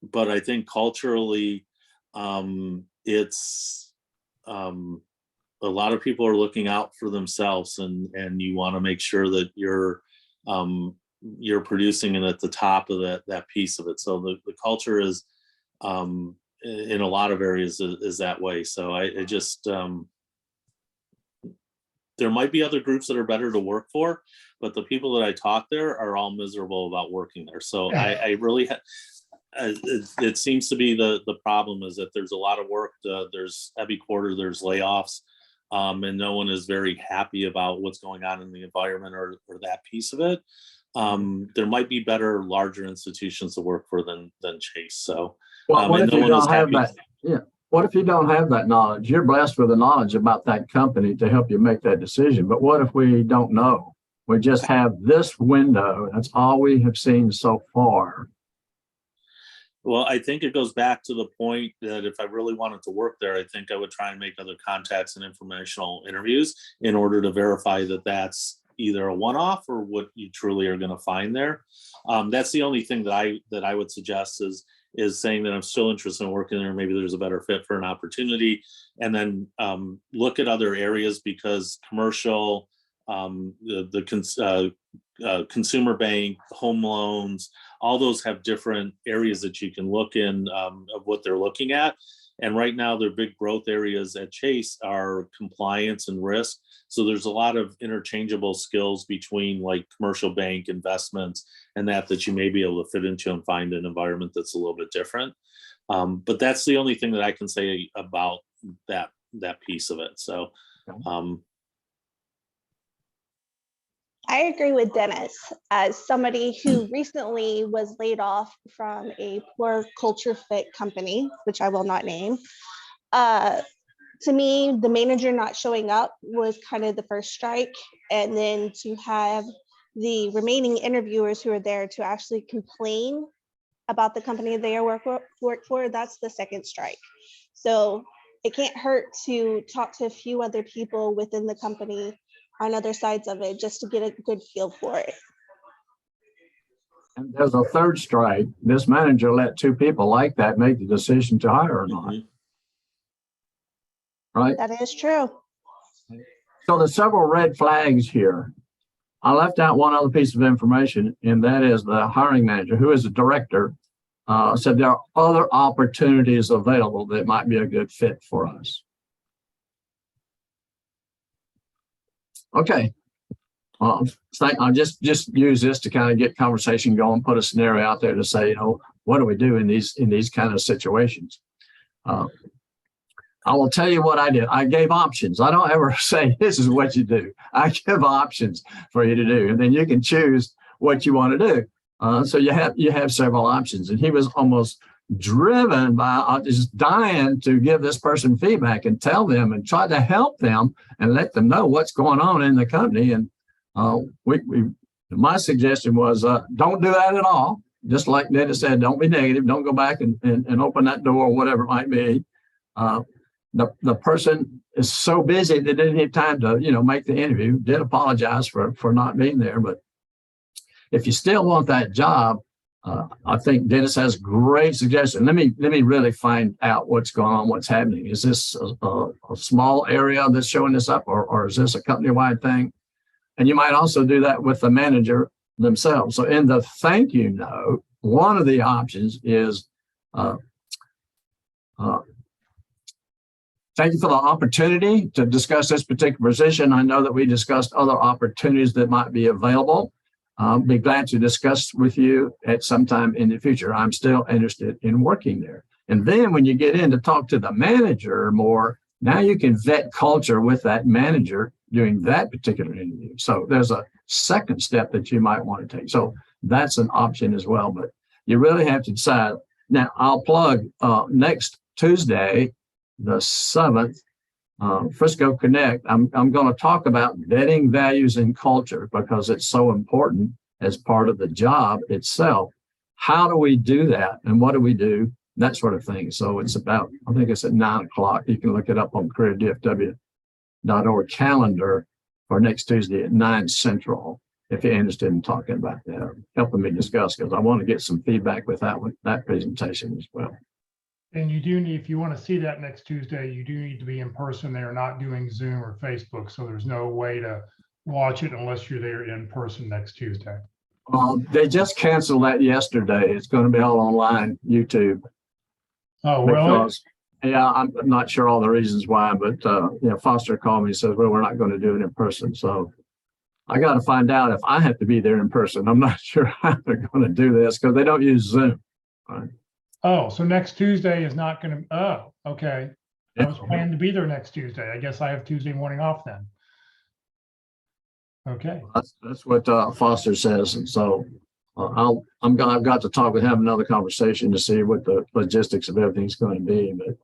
but I think culturally, it's a lot of people are looking out for themselves, and you want to make sure that you're producing it at the top of that piece of it. So the culture is in a lot of areas is that way. So I just there might be other groups that are better to work for, but the people that I talk there are all miserable about working there. So I really it seems to be the problem is that there's a lot of work. There's every quarter there's layoffs, and no one is very happy about what's going on in the environment or that piece of it. There might be better, larger institutions to work for than Chase. So What if no you one is don't have happy. that? Yeah. What if you don't have that knowledge? You're blessed with the knowledge about that company to help you make that decision. But what if we don't know? We just have this window. That's all we have seen so far. Well, I think it goes back to the point that if I really wanted to work there, I think I would try and make other contacts and informational interviews in order to verify that that's either a one-off or what you truly are going to find there. That's the only thing that I would suggest is saying that I'm still interested in working there. Maybe there's a better fit for an opportunity, and then look at other areas, because commercial, consumer bank, home loans, all those have different areas that you can look in of what they're looking at. And right now, their big growth areas at Chase are compliance and risk. So there's a lot of interchangeable skills between like commercial bank investments and that you may be able to fit into and find an environment that's a little bit different. But that's the only thing that I can say about that piece of it. So I agree with Dennis. As somebody who recently was laid off from a poor culture fit company, which I will not name, to me, the manager not showing up was kind of the first strike. And then to have the remaining interviewers who are there to actually complain about the company they are work for, that's the second strike. So it can't hurt to talk to a few other people within the company on other sides of it, just to get a good feel for it. And there's a third strike. This manager let two people like that make the decision to hire or not. Right? That is true. So there's several red flags here. I left out one other piece of information, and that is the hiring manager, who is a director, said there are other opportunities available that might be a good fit for us. Okay. So I'll just use this to kind of get conversation going, put a scenario out there to say, what do we do in these kind of situations? I will tell you what I did. I gave options. I don't ever say this is what you do. I give options for you to do, and then you can choose what you want to do. So you have several options, and he was almost driven by just dying to give this person feedback and tell them and try to help them and let them know what's going on in the company. And my suggestion was don't do that at all. Just like Dennis said, don't be negative. Don't go back and open that door or whatever it might be. The person is so busy they didn't have time to make the interview. Did apologize for not being there, but if you still want that job, I think Dennis has a great suggestion. Let me really find out what's going on, what's happening. Is this a small area that's showing this up, or is this a company-wide thing? And you might also do that with the manager themselves. So in the thank you note, one of the options is thank you for the opportunity to discuss this particular position. I know that we discussed other opportunities that might be available. I'll be glad to discuss with you at some time in the future. I'm still interested in working there. And then when you get in to talk to the manager more, now you can vet culture with that manager doing that particular interview. So there's a second step that you might want to take. So that's an option as well, but you really have to decide. Now I'll plug next Tuesday, the 7th, Frisco Connect. I'm going to talk about vetting values and culture because it's so important as part of the job itself. How do we do that? And what do we do? That sort of thing. So it's about, I think it's at 9:00. You can look it up on careerdfw.org calendar for next Tuesday at 9 Central. if you're interested in talking about that, or helping me discuss, because I want to get some feedback with that one, that presentation as well. And you do need, if you want to see that next Tuesday, you do need to be in person. They are not doing Zoom or Facebook, so there's no way to watch it unless you're there in person next Tuesday. They just canceled that yesterday. It's going to be all online, YouTube. Oh, really? Because, yeah, I'm not sure all the reasons why, but Foster called me and says, well, we're not going to do it in person. So I got to find out if I have to be there in person. I'm not sure how they're going to do this because they don't use Zoom. Right. Oh, so next Tuesday is not going to, oh, okay. I was planning to be there next Tuesday. I guess I have Tuesday morning off then. Okay. That's what Foster says. And so I've got to talk with him, another conversation to see what the logistics of everything's going to be. But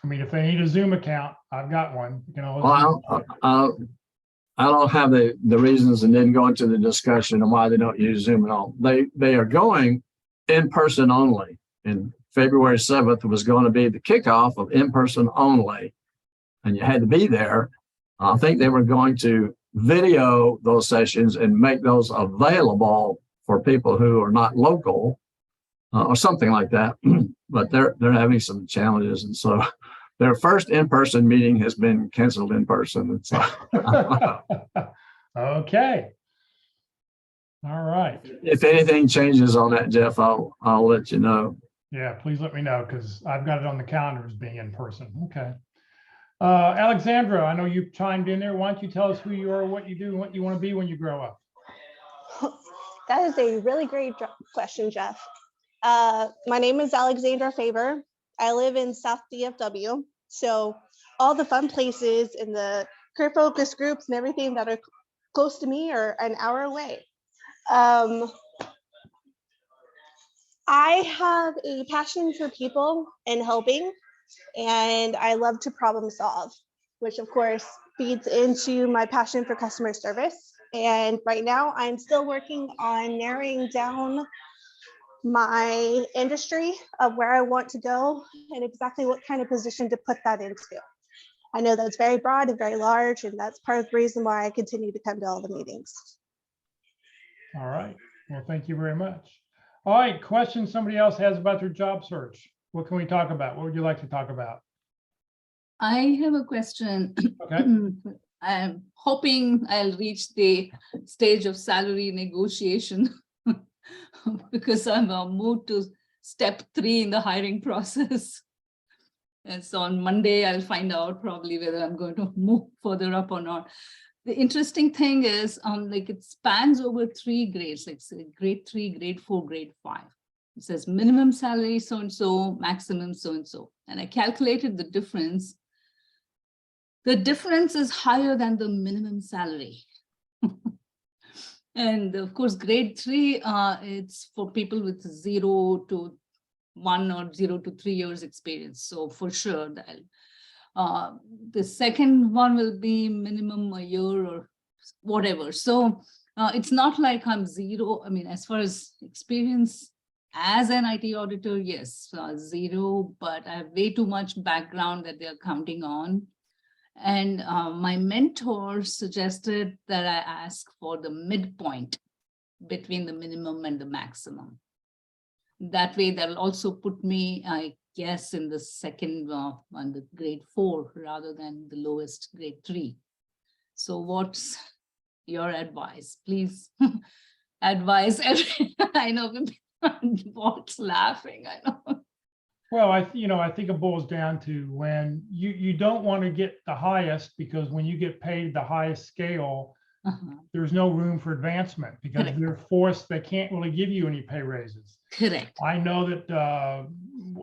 I mean, if they need a Zoom account, I've got one. You know, I don't have the reasons and didn't go into the discussion on why they don't use Zoom at all. They are going in person only. And February 7th was going to be the kickoff of in person only. And you had to be there. I think they were going to video those sessions and make those available for people who are not local or something like that. But they're having some challenges. And so their first in-person meeting has been canceled in person. And so, okay. All right. if anything changes on that, Jeff, I'll let you know. Yeah, please let me know because I've got it on the calendar as being in person. Okay. Alexandra, I know you chimed in there. Why don't you tell us who you are, what you do, and what you want to be when you grow up? That is a really great question, Jeff. My name is Alexandra Faber. I live in South DFW. So all the fun places in the career focus groups and everything that are close to me are an hour away. I have a passion for people and helping, and I love to problem solve, which of course feeds into my passion for customer service. And right now I'm still working on narrowing down my industry of where I want to go and exactly what kind of position to put that into. I know that's very broad and very large, and that's part of the reason why I continue to come to all the meetings. All right. Well, thank you very much. All right. Question somebody else has about their job search. What can we talk about? What would you like to talk about? I have a question. Okay. I'm hoping I'll reach the stage of salary negotiation because I'm moved to step 3 in the hiring process. And so on Monday, I'll find out probably whether I'm going to move further up or not. The interesting thing is like it spans over 3 grades, like say grade 3, grade 4, grade 5. It says minimum salary so-and-so, maximum so-and-so. And I calculated the difference. The difference is higher than the minimum salary. And of course, grade 3, it's for people with 0 to 1 or 0 to 3 years experience. So for sure, the second one will be minimum a year or whatever. So it's not like I'm 0. I mean, as far as experience as an IT auditor, yes, 0, but I have way too much background that they're counting on. And my mentor suggested that I ask for the midpoint between the minimum and the maximum. That way, that'll also put me, I guess, in the second on the grade 4 rather than the lowest grade 3. So what's your advice? Please advise. I know Walt's laughing, I know. Well, I think it boils down to when you don't want to get the highest, because when you get paid the highest scale, there's no room for advancement because Correct. they're forced, they can't really give you any pay raises. Correct. I know that a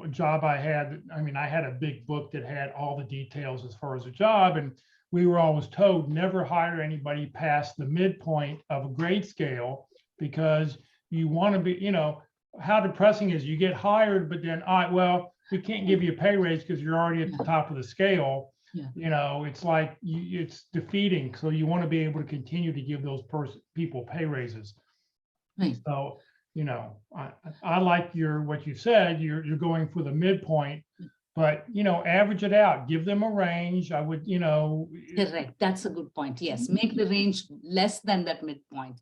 job I had, I mean, I had a big book that had all the details as far as a job, and we were always told never hire anybody past the midpoint of a grade scale because you want to be, how depressing is you get hired, but then, well, we can't give you a pay raise because you're already at the top of the scale. Yeah. It's like it's defeating. So you want to be able to continue to give those people pay raises. Right. So, I like what you said, you're going for the midpoint But, average it out, give them a range. I would, Correct. That's a good point. Yes, make the range less than that midpoint,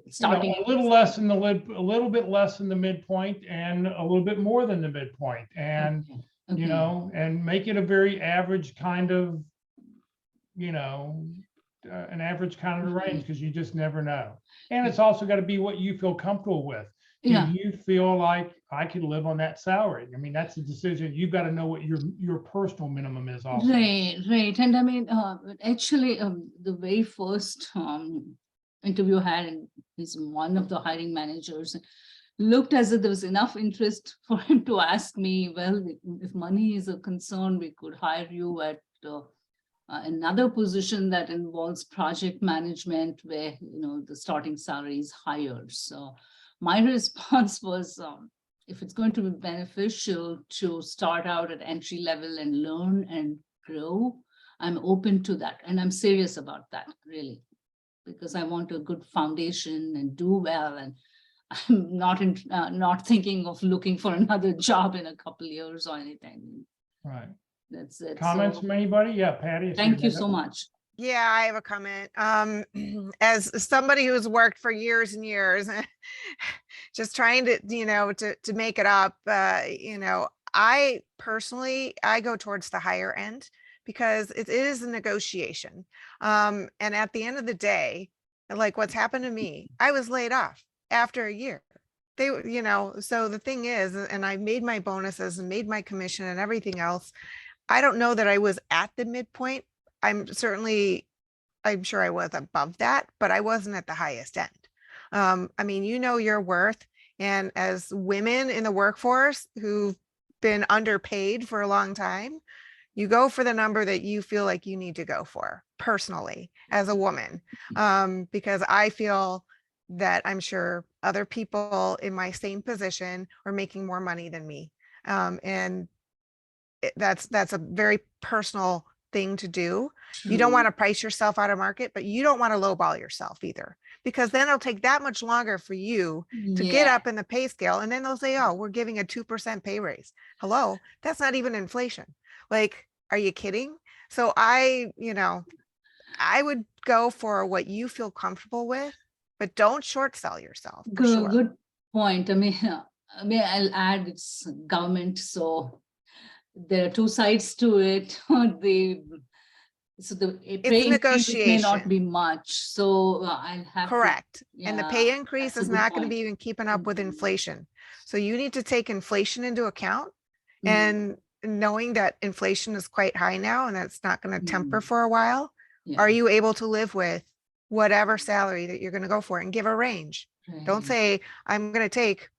starting. a little less than a little bit less than the midpoint and a little bit more than the midpoint. And, Okay. and make it a very average kind of, an average kind of range, because you just never know. And it's also got to be what you feel comfortable with. Do Yeah. you feel like I could live on that salary? I mean, that's a decision. You've got to know what your personal minimum is also. Right, right. And I mean, actually, the very first interview I had, and he's one of the hiring managers, looked as if there was enough interest for him to ask me, well, if money is a concern, we could hire you at another position that involves project management, where, the starting salary is higher. So my response was, if it's going to be beneficial to start out at entry level and learn and grow, I'm open to that. And I'm serious about that, really, because I want a good foundation and do well. And I'm not thinking of looking for another job in a couple of years or anything. Right. That's it. Comments So, from anybody? Yeah, Patty. I see thank you hand so up. much. Yeah, I have a comment. As somebody who's worked for years and years, just trying to, to make it up, I personally, I go towards the higher end because it is a negotiation. And at the end of the day, like what's happened to me, I was laid off after a year. So the thing is, and I made my bonuses and made my commission and everything else. I don't know that I was at the midpoint. I'm sure I was above that, but I wasn't at the highest end. I mean, your worth. And as women in the workforce who've been underpaid for a long time, you go for the number that you feel like you need to go for personally as a woman. Because I feel that I'm sure other people in my same position are making more money than me. And that's a very personal thing to do. You don't want to price yourself out of market, but you don't want to lowball yourself either, because then it'll take that much longer for you to get up in the pay scale. And then they'll say, oh, we're giving a 2% pay raise. Hello, that's not even inflation. Like, are you kidding? So I would go for what you feel comfortable with, but don't short sell yourself. For sure. Good point. I mean, I'll add it's government, so there are two sides to it. The pay increase may not be much, so I'll have correct. To, and the pay increase is not going to be even keeping up with inflation. So you need to take inflation into account, and knowing that inflation is quite high now and that's not going to temper for a while. Are you able to live with whatever salary that you're going to go for, and give a range? Don't say I'm going to take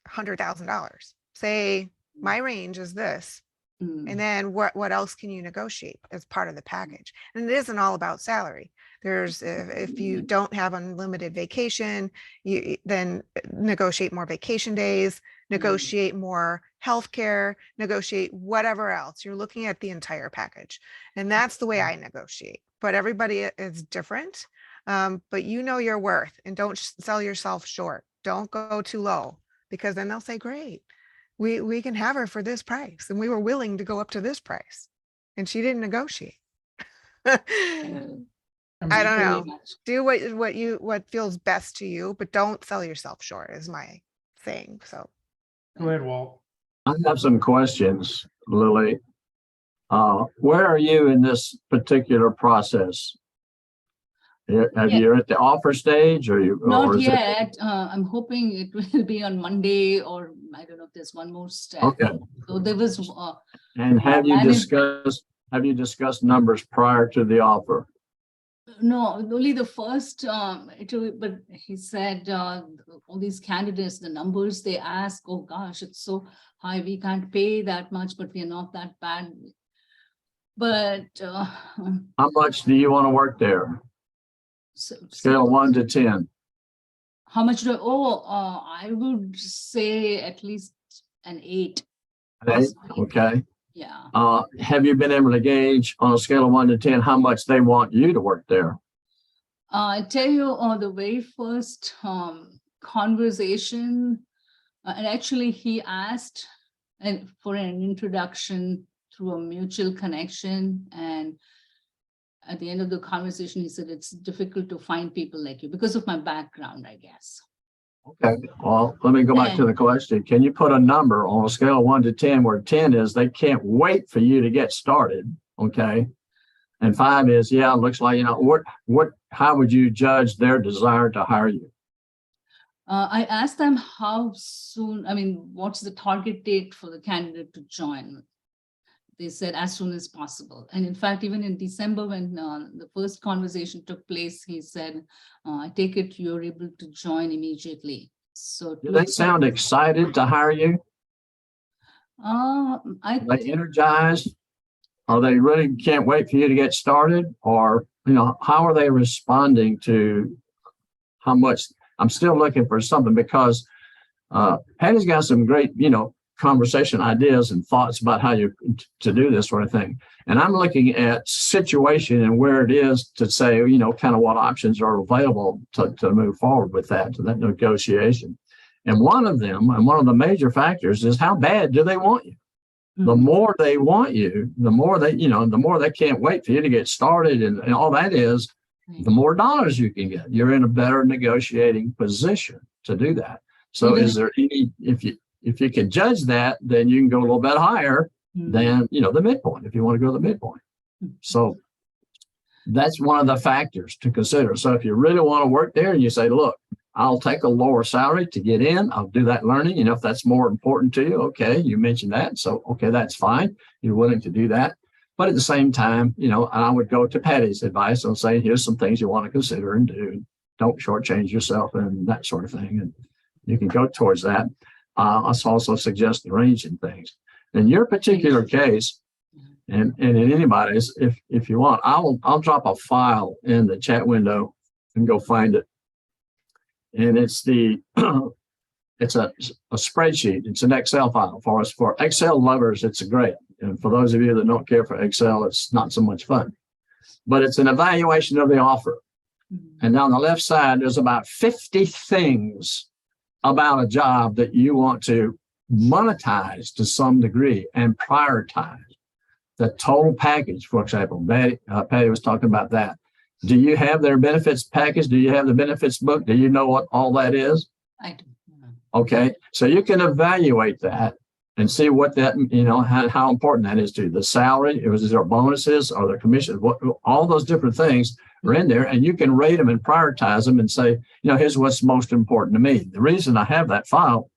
$100,000. Say my range is this. And then what else can you negotiate as part of the package? And it isn't all about salary. There's, if you don't have unlimited vacation, you then negotiate more vacation days, negotiate more healthcare, negotiate whatever else. You're looking at the entire package. And that's the way I negotiate. But everybody is different. But your worth, and don't sell yourself short. Don't go too low, because then they'll say, great, we can have her for this price, and we were willing to go up to this price, and she didn't negotiate. I don't know. Do what feels best to you, but don't sell yourself short is my thing. So go ahead, Walt. I have some questions, Lily. Where are you in this particular process? Have you at the offer stage, or you? Not yet. I'm hoping it will be on Monday, or I don't know if there's one more step. Okay. So there was. And have you discussed numbers prior to the offer? No, only the first interview, but he said all these candidates, the numbers they ask, oh gosh, it's so high, we can't pay that much, but we are not that bad. But how much do you want to work there? Scale 1 to 10. How much do I would say at least an 8. An 8, okay. Yeah. Have you been able to gauge on a scale of 1 to 10 how much they want you to work there? I tell you, the very first conversation, and actually he asked and for an introduction through a mutual connection. And at the end of the conversation, he said, it's difficult to find people like you because of my background, I guess. Okay, well, let me go back to the question. Can you put a number on a scale of 1 to 10, where 10 is they can't wait for you to get started? Okay. And 5 is, yeah, it looks like, how would you judge their desire to hire you? I asked them how soon, what's the target date for the candidate to join? They said as soon as possible. And in fact, even in December, when the first conversation took place, he said, I take it you're able to join immediately. So do they sound excited to hire you? Are they energized? Are they really can't wait for you to get started? Or, how are they responding to how much? I'm still looking for something, because Patty's got some great, conversation ideas and thoughts about how you to do this sort of thing. And I'm looking at situation and where it is to say, kind of what options are available to move forward with that, to that negotiation. And one of the major factors is, how bad do they want you? Mm-hmm. The more they want you, the more they can't wait for you to get started, and all that is, the more dollars you can get. You're in a better negotiating position to do that. So is there any, if you can judge that, then you can go a little bit higher than, the midpoint, if you want to go to the midpoint. So that's one of the factors to consider. So if you really want to work there and you say, look, I'll take a lower salary to get in, I'll do that learning. If that's more important to you, okay, you mentioned that. So, okay, that's fine. You're willing to do that. But at the same time, I would go to Patty's advice on saying, here's some things you want to consider and do. Don't shortchange yourself and that sort of thing. And you can go towards that. I also suggest arranging things. In your particular case, and in anybody's, if you want, I'll drop a file in the chat window and go find it. And it's it's a spreadsheet. It's an Excel file for us. For Excel lovers, it's great. And for those of you that don't care for Excel, it's not so much fun. But it's an evaluation of the offer. And down the left side, there's about 50 things about a job that you want to monetize to some degree and prioritize. The total package, for example, Patty was talking about that. Do you have their benefits package? Do you have the benefits book? Do you know what all that is? I do. Okay, so you can evaluate that and see what that, how important that is to you. The salary, is there bonuses or the commission? All those different things are in there, and you can rate them and prioritize them and say, here's what's most important to me. The reason I have that file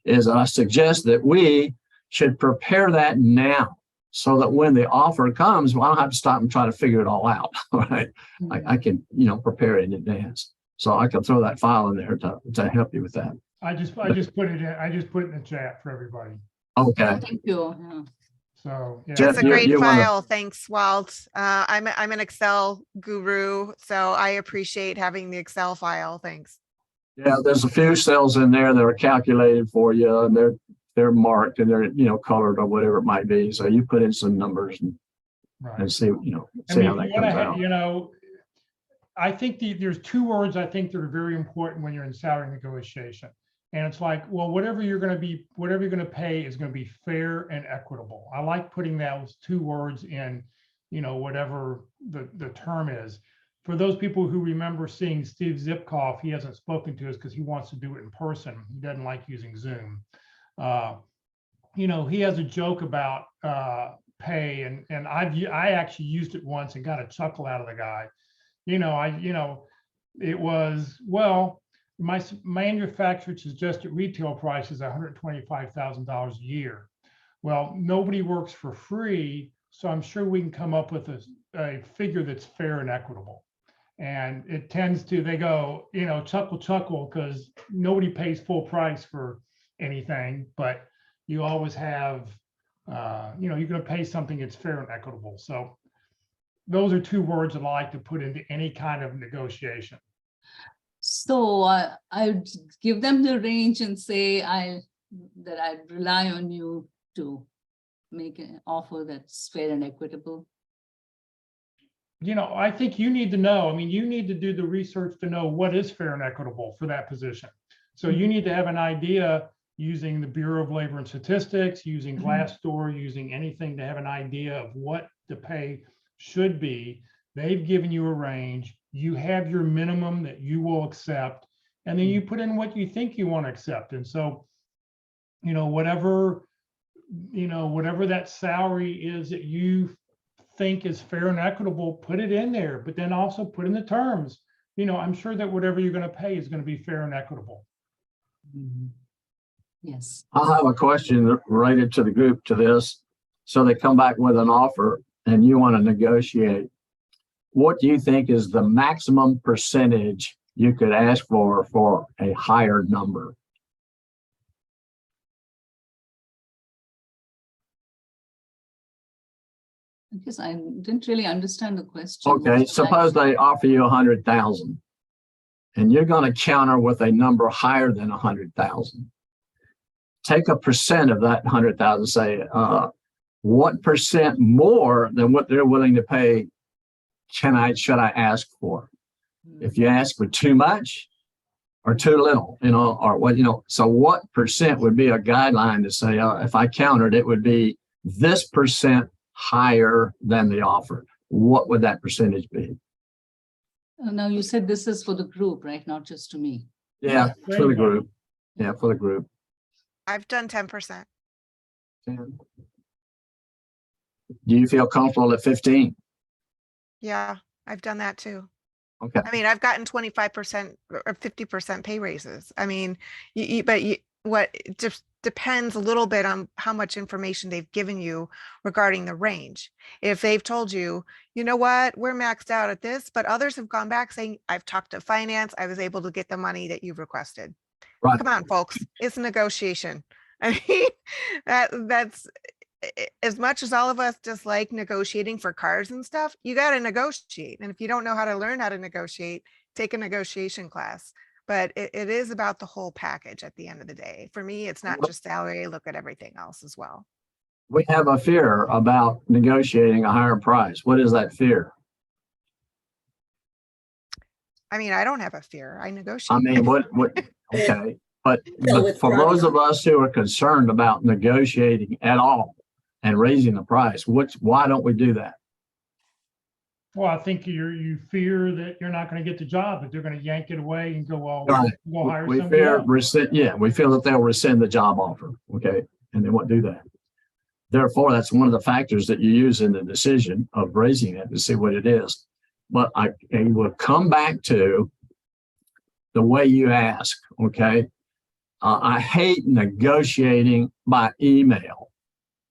is I suggest that we should prepare that now, so that when the offer comes, I don't have to stop and try to figure it all out. Right? I can, prepare it in advance. So I can throw that file in there to help you with that. I just put it in. I just put it in the chat for everybody. Okay. Thank you. Yeah. So yeah. It's a great you file. Thanks, Walt. I'm an Excel guru, so I appreciate having the Excel file. Thanks. Yeah, there's a few cells in there that are calculated for you, and they're marked and they're colored or whatever it might be. So you put in some numbers and see how that comes out. I think there's 2 words I think that are very important when you're in salary negotiation. And it's like, well, whatever you're going to pay is going to be fair and equitable. I like putting those 2 words in, whatever the term is. For those people who remember seeing Steve Zipkoff, he hasn't spoken to us because he wants to do it in person. He doesn't like using Zoom. He has a joke about pay, and I actually used it once and got a chuckle out of the guy. It was, well, my manufacturer suggested retail price is $125,000 a year. Well, nobody works for free, so I'm sure we can come up with a figure that's fair and equitable. And it tends to, they go, chuckle, because nobody pays full price for anything, but you always have, you're going to pay something that's fair and equitable. So those are 2 words that I like to put into any kind of negotiation. So I would give them the range and say that I rely on you to make an offer that's fair and equitable. I think you need to know. You need to do the research to know what is fair and equitable for that position. So you need to have an idea using the Bureau of Labor and Statistics, using Glassdoor, using anything to have an idea of what the pay should be. They've given you a range. You have your minimum that you will accept, and then you put in what you think you want to accept. And so, whatever that salary is that you think is fair and equitable, put it in there, but then also put in the terms. I'm sure that whatever you're going to pay is going to be fair and equitable. Yes. I'll have a question related to the group to this. So they come back with an offer and you want to negotiate. What do you think is the maximum percentage you could ask for a higher number? Because I didn't really understand the question. Okay, suppose they offer you 100,000 and you're going to counter with a number higher than 100,000. Take a percent of that 100,000, say, what percent more than what they're willing to pay should I ask for? If you ask for too much or too little, or what, so what percent would be a guideline to say, if I countered, it would be this percent higher than the offer. What would that percentage be? Now you said this is for the group, right? Not just to me. Yeah, for the group. Yeah, for the group. I've done 10%. 10. Do you feel comfortable at 15? Yeah, I've done that too. Okay. I mean, I've gotten 25% or 50% pay raises. I mean, what it just depends a little bit on how much information they've given you regarding the range. If they've told you, you know what, we're maxed out at this, but others have gone back saying, I've talked to finance, I was able to get the money that you've requested. Right. Come on, folks, it's a negotiation. I mean, that's as much as all of us dislike negotiating for cars and stuff, you got to negotiate. And if you don't know how to learn how to negotiate, take a negotiation class. But it is about the whole package at the end of the day. For me, it's not just salary. I look at everything else as well. We have a fear about negotiating a higher price. What is that fear? I mean, I don't have a fear. I negotiate. I mean, what, okay. But for those of us who are concerned about negotiating at all and raising the price, why don't we do that? Well, I think you fear that you're not going to get the job, that they're going to yank it away and go, well, Right. we'll hire We somebody fear else. we feel that they'll rescind the job offer. Okay. And they won't do that. Therefore, that's one of the factors that you use in the decision of raising it to see what it is. But I will come back to the way you ask. Okay. I hate negotiating by email.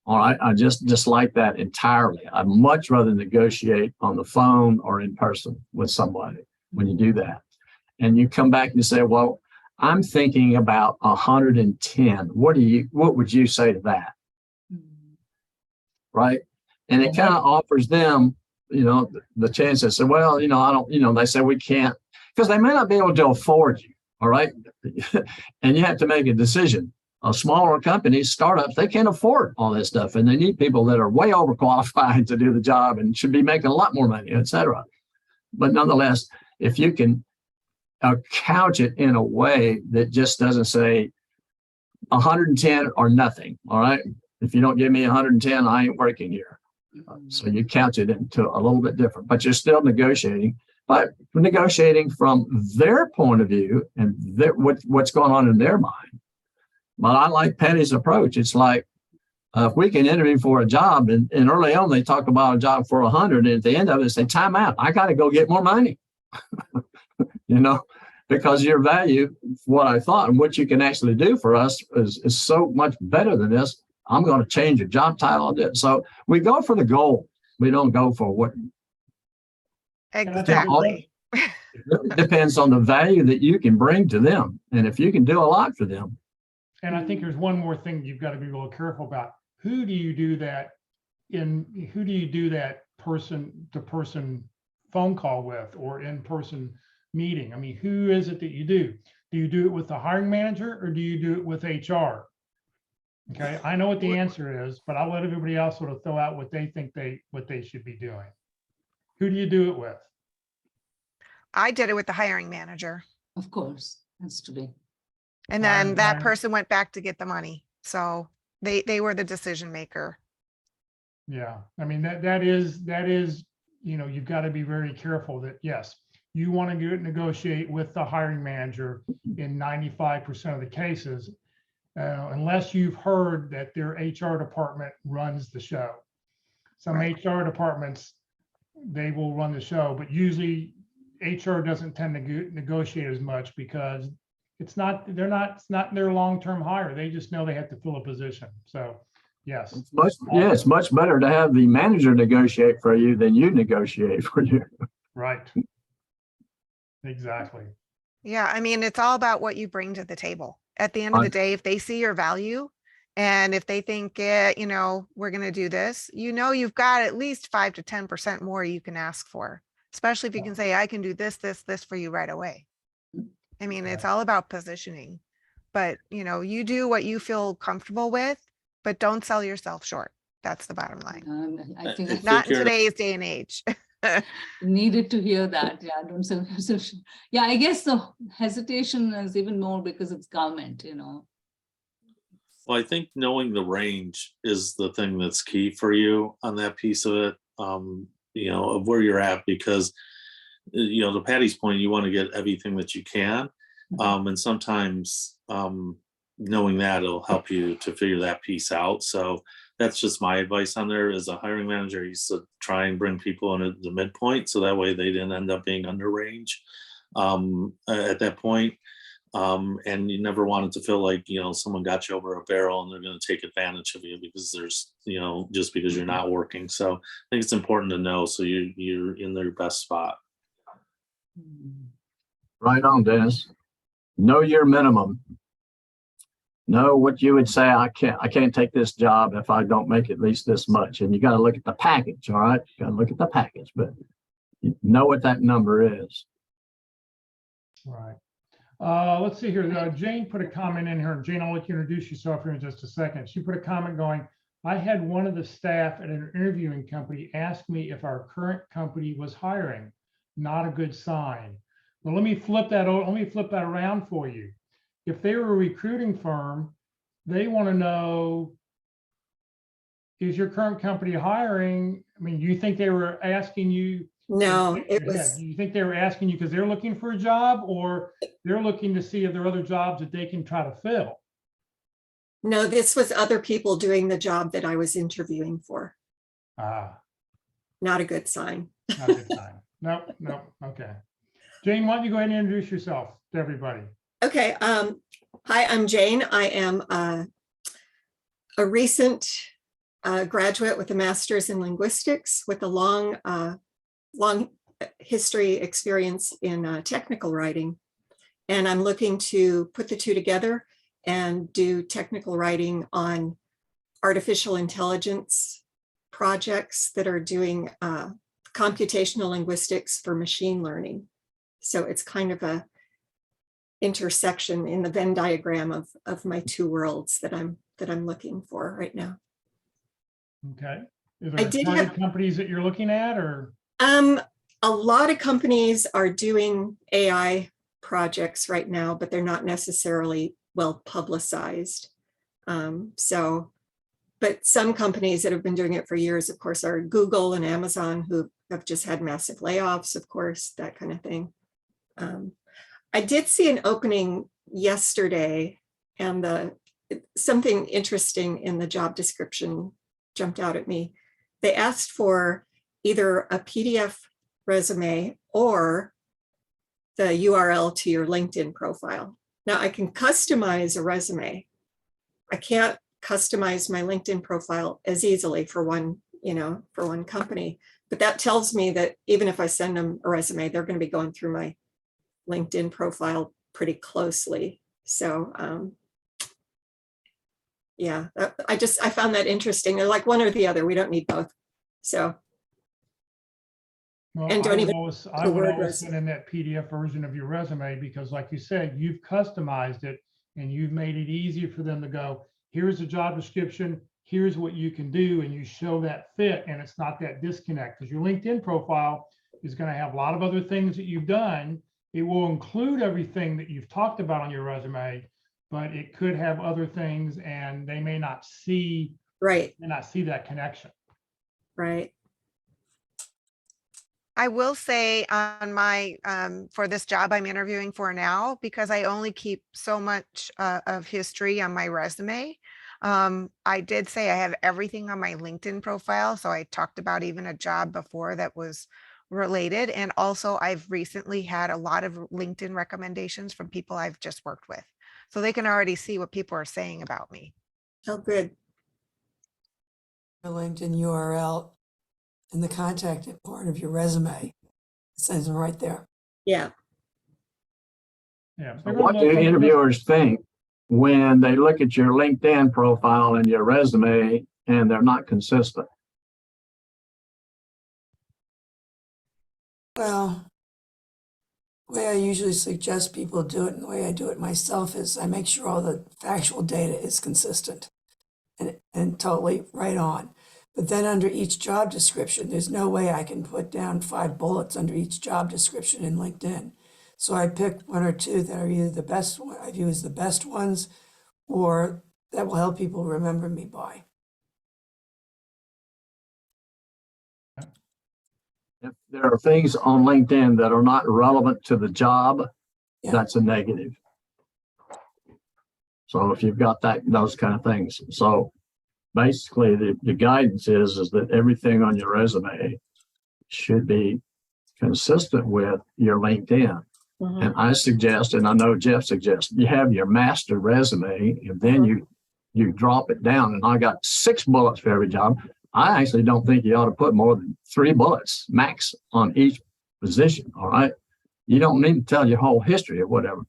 All right. I just dislike that entirely. I'd much rather negotiate on the phone or in person with somebody when you do that. And you come back and you say, well, I'm thinking about 110. What would you say to that? Right. And it kind of offers them, the chance to say, well, I don't, they say we can't, because they may not be able to afford you. All right. And you have to make a decision. Smaller companies, startups, they can't afford all this stuff. And they need people that are way overqualified to do the job and should be making a lot more money, et cetera. But nonetheless, if you can couch it in a way that just doesn't say 110 or nothing. All right. If you don't give me 110, I ain't working here. So you couch it into a little bit different, but you're still negotiating. But negotiating from their point of view and what's going on in their mind. But I like Patty's approach. It's like, if we can interview for a job and early on, they talk about a job for 100. And at the end of it, they say, time out. I got to go get more money, because your value, what I thought and what you can actually do for us is so much better than this. I'm going to change your job title a bit. So we go for the goal. We don't go for what. Exactly. It really depends on the value that you can bring to them. And if you can do a lot for them. And I think there's one more thing you've got to be real careful about. Who do you do that person-to-person phone call with or in-person meeting? I mean, who is it that you do? Do you do it with the hiring manager or do you do it with HR? Okay, I know what the answer is, but I'll let everybody else sort of throw out what they think what they should be doing. Who do you do it with? I did it with the hiring manager. Of course, has to be. And I- then that I- person went back to get the money. So they were the decision maker. Yeah, I mean, that is, you've got to be very careful that, yes, you want to negotiate with the hiring manager in 95% of the cases, unless you've heard that their HR department runs the show. Some Right. HR departments, they will run the show, but usually HR doesn't tend to negotiate as much because it's not their long-term hire. They just know they have to fill a position. So, yes. It's much better to have the manager negotiate for you than you negotiate for you. Right. Exactly. Yeah, I mean, it's all about what you bring to the table. At the end of the day, if they see your value and if they think, we're going to do this, you've got at least 5 to 10% more you can ask for, especially if you can say, I can do this for you right away. I mean, it's all about positioning, but you do what you feel comfortable with, but don't sell yourself short. That's the bottom line. I think I I Not in you're- today's day and age. needed to hear that. Yeah, don't sell yourself short. Yeah, I guess the hesitation is even more because it's government, Well, I think knowing the range is the thing that's key for you on that piece of it, of where you're at, because, to Patty's point, you want to get everything that you can. And sometimes knowing that it'll help you to figure that piece out. So that's just my advice on there. As a hiring manager, I used to try and bring people in at the midpoint, so that way they didn't end up being under range at that point. And you never wanted to feel like, someone got you over a barrel and they're going to take advantage of you because there's, just because you're not working. So I think it's important to know, so you're in their best spot. Right on, Dennis. Know your minimum. Know what you would say. I can't take this job if I don't make at least this much. And you got to look at the package. All right. You got to look at the package, but you know what that number is. Right. Let's see here. Jane put a comment in here. Jane, I'll let you introduce yourself here in just a second. She put a comment going, I had one of the staff at an interviewing company ask me if our current company was hiring. Not a good sign. Well, let me flip that around for you. If they were a recruiting firm, they want to know, is your current company hiring? I mean, do you think they were asking you? No, it was, Do you think they were asking you because they're looking for a job, or they're looking to see if there are other jobs that they can try to fill? no, this was other people doing the job that I was interviewing for. Not a good sign. Not a good sign. No, okay. Jane, why don't you go ahead and introduce yourself to everybody? Okay. Hi, I'm Jane. I am a recent graduate with a master's in linguistics with a long history experience in technical writing. And I'm looking to put the two together and do technical writing on artificial intelligence projects that are doing computational linguistics for machine learning. So it's kind of a intersection in the Venn diagram of my two worlds that I'm looking for right now. Okay. Is I there did target have- companies that you're looking at, or? A lot of companies are doing AI projects right now, but they're not necessarily well publicized. But some companies that have been doing it for years, of course, are Google and Amazon, who have just had massive layoffs, of course, that kind of thing. I did see an opening yesterday, and something interesting in the job description jumped out at me. They asked for either a PDF resume or the URL to your LinkedIn profile. Now I can customize a resume. I can't customize my LinkedIn profile as easily for one company, but that tells me that even if I send them a resume, they're going to be going through my LinkedIn profile pretty closely. So yeah, I found that interesting. They're like one or the other. We don't need both. So. Well, And don't even I would word always send in that PDF version of your resume, because like you said, you've customized it and you've made it easier for them to go, here's the job description, here's what you can do, and you show that fit, and it's not that disconnect, because your LinkedIn profile is going to have a lot of other things that you've done. It will include everything that you've talked about on your resume, but it could have other things and they may not see Right, that connection. right. I will say on my, for this job I'm interviewing for now, because I only keep so much of history on my resume. I did say I have everything on my LinkedIn profile. So I talked about even a job before that was related. And also I've recently had a lot of LinkedIn recommendations from people I've just worked with. So they can already see what people are saying about me. Oh, good. Your LinkedIn URL in the contact part of your resume. It says them right there. Yeah. Yeah. What do interviewers think when they look at your LinkedIn profile and your resume and they're not consistent? Well, the way I usually suggest people do it and the way I do it myself is I make sure all the factual data is consistent and totally right on. But then under each job description, there's no way I can put down 5 bullets under each job description in LinkedIn. So I pick 1 or 2 that are either the best one I view as the best ones or that will help people remember me by. If there are things on LinkedIn that are not relevant to the job, Yeah. that's a negative. So if you've got those kind of things. So basically the guidance is that everything on your resume should be consistent with your LinkedIn. Mhm. And I suggest, and I know Jeff suggests, you have your master resume and then you drop it down. And I got 6 bullets for every job. I actually don't think you ought to put more than 3 bullets max on each position. All right. You don't need to tell your whole history or whatever.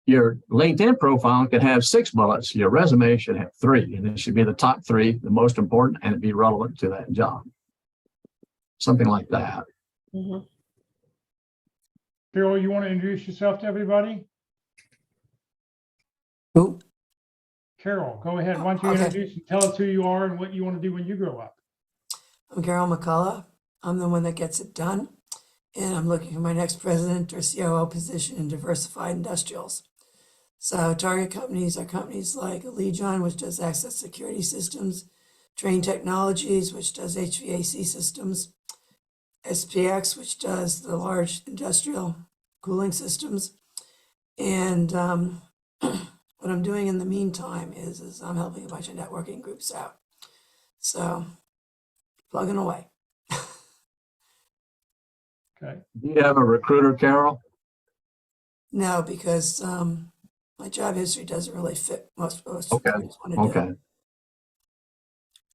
Your LinkedIn profile can have 6 bullets. Your resume should have 3, and it should be the top 3, the most important, and be relevant to that job. Something like that. Mhm. Carol, you want to introduce yourself to everybody? Who? Carol, go ahead. Why don't you Okay. introduce and tell us who you are and what you want to do when you grow up? I'm Carol McCullough. I'm the one that gets it done. And I'm looking for my next president or COO position in diversified industrials. So target companies are companies like Allegion, which does access security systems, Train Technologies, which does HVAC systems, SPX, which does the large industrial cooling systems. And what I'm doing in the meantime is I'm helping a bunch of networking groups out. So plugging away. Okay. Do you have a recruiter, Carol? No, because my job history doesn't really fit most Okay. recruiters want to do. Okay.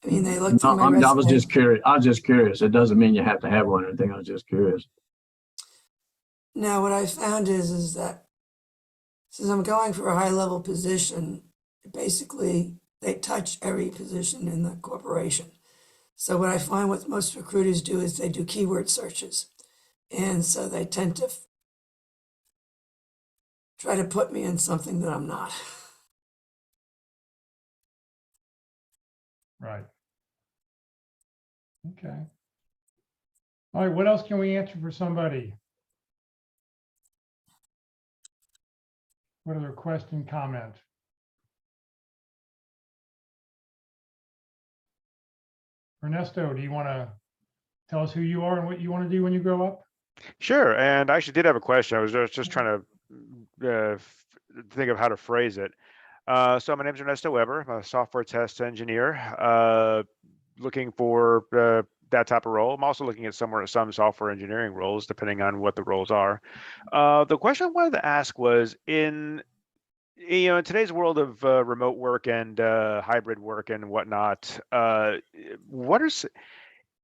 I mean, they look through No, my I was resume. just curious. I was just curious. It doesn't mean you have to have one or anything. I was just curious. Now, what I found is that since I'm going for a high level position, basically they touch every position in the corporation. So what I find what most recruiters do is they do keyword searches. And so they tend to try to put me in something that I'm not. Right. Okay. All right. What else can we answer for somebody? What other question, comment? Ernesto, do you want to tell us who you are and what you want to do when you grow up? Sure. And I actually did have a question. I was just trying to think of how to phrase it. So my name is Ernesto Weber. I'm a software test engineer, looking for that type of role. I'm also looking at some software engineering roles, depending on what the roles are. The question I wanted to ask was in today's world of remote work and hybrid work and whatnot,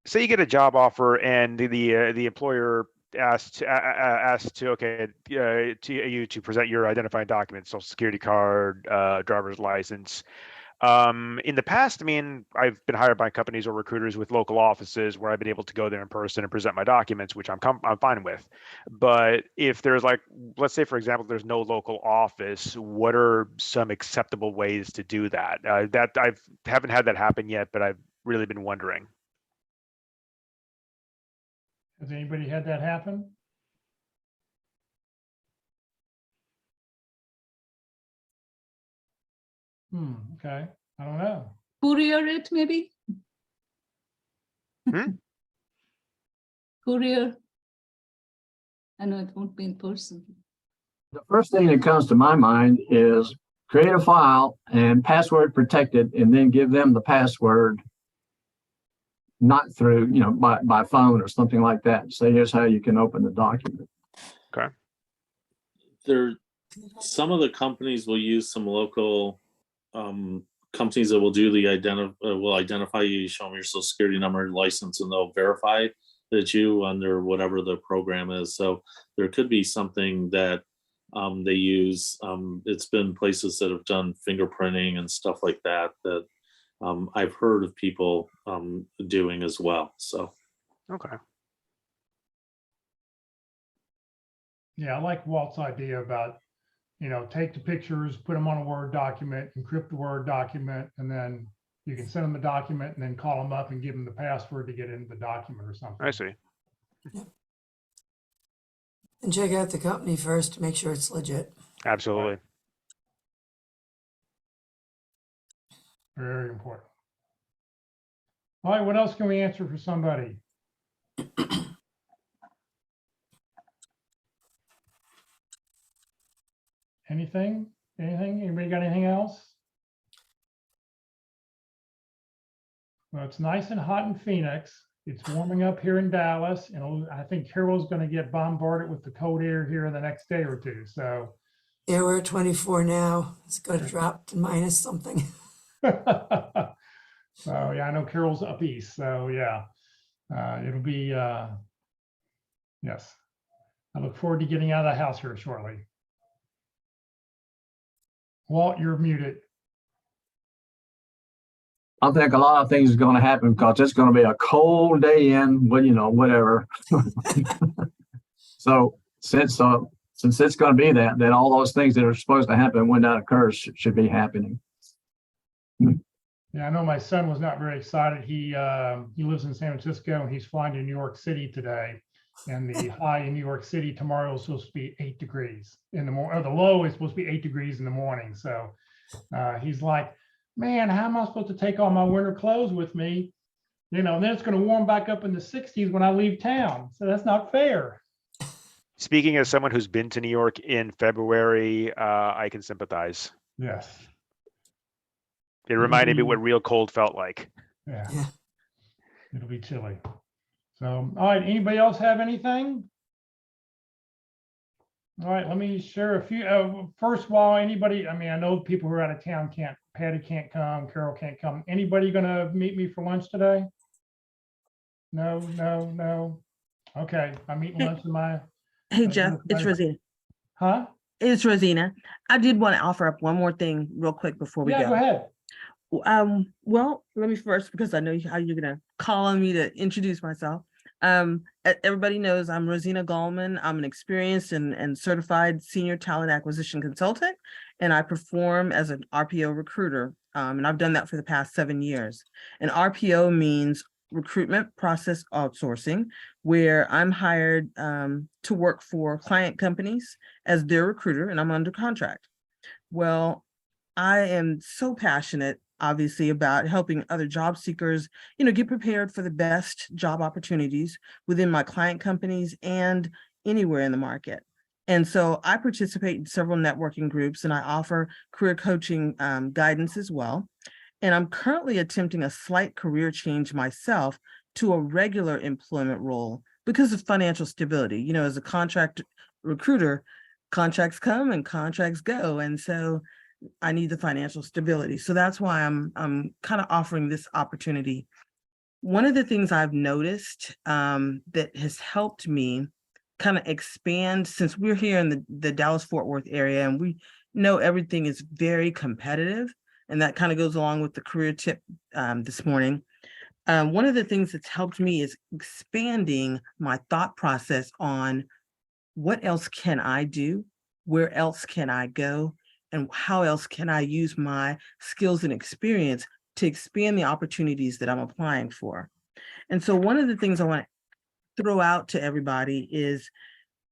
say you get a job offer and the employer asks to you to present your identifying documents, social security card, driver's license. In the past, I mean, I've been hired by companies or recruiters with local offices where I've been able to go there in person and present my documents, which I'm fine with. But if there's let's say, for example, there's no local office, what are some acceptable ways to do that? That haven't had that happen yet, but I've really been wondering. Has anybody had that happen? Okay, I don't know. Courier it maybe? Hmm? Courier. I know it won't be in person. The first thing that comes to my mind is create a file and password protected, and then give them the password, not through, by phone or something like that. Say, here's how you can open the document. Some of the companies will use some local companies that will do the will identify you, show them your social security number, license, and they'll verify that you under whatever the program is. So there could be something that they use. It's been places that have done fingerprinting and stuff like that that I've heard of people doing as well. So Okay. Yeah, I like Walt's idea about, take the pictures, put them on a Word document, encrypt the Word document, and then you can send them the document and then call them up and give them the password to get into the document or something. I see. And check out the company first to make sure it's legit. Absolutely. Very important. All right, what else can we answer for somebody? Anything? Anybody got anything else? Well, it's nice and hot in Phoenix. It's warming up here in Dallas, and I think Carol's going to get bombarded with the cold air here in the next day or two. So, Yeah, we're at 24 now. It's going to drop to minus something. so yeah, I know Carol's up east. So yeah, it'll be yes. I look forward to getting out of the house here shortly. Walt, you're muted. I think a lot of things is going to happen because it's going to be a cold day in, whatever. So since it's going to be that, then all those things that are supposed to happen when that occurs should be happening. Yeah, I know my son was not very excited. He lives in San Francisco and he's flying to New York City today. And the high in New York City tomorrow is supposed to be 8 degrees in the morning. Or the low is supposed to be 8 degrees in the morning. So he's like, man, how am I supposed to take all my winter clothes with me? And then it's going to warm back up in the 60s when I leave town. So that's not fair. Speaking as someone who's been to New York in February, I can sympathize. Yes. It reminded me what real cold felt like. Yeah. Yeah. It'll be chilly. So, all right. Anybody else have anything? All right. Let me share a few. First of all, anybody, I know people who are out of town can't, Patty can't come, Carol can't come. Anybody going to meet me for lunch today? No. Okay. I'm eating lunch in my. Hey, Jeff, it's Rosina. Huh? It's Rosina. I did want to offer up one more thing real quick before we Yeah, go ahead. Well, let me first, because I know how you're gonna call on me to introduce myself. Everybody knows I'm Rosina Gallman. I'm an experienced and certified senior talent acquisition consultant, and I perform as an RPO recruiter. And I've done that for the past 7 years. And RPO means recruitment process outsourcing, where I'm hired to work for client companies as their recruiter, and I'm under contract. Well, I am so passionate, obviously, about helping other job seekers, get prepared for the best job opportunities within my client companies and anywhere in the market. And so I participate in several networking groups and I offer career coaching guidance as well. And I'm currently attempting a slight career change myself to a regular employment role because of financial stability. As a contract recruiter, contracts come and contracts go. And so I need the financial stability. So that's why I'm kind of offering this opportunity. One of the things I've noticed that has helped me kind of expand, since we're here in the Dallas-Fort Worth area, and we know everything is very competitive, and that kind of goes along with the career tip this morning. One of the things that's helped me is expanding my thought process on what else can I do? Where else can I go? And how else can I use my skills and experience to expand the opportunities that I'm applying for? And so one of the things I want to throw out to everybody is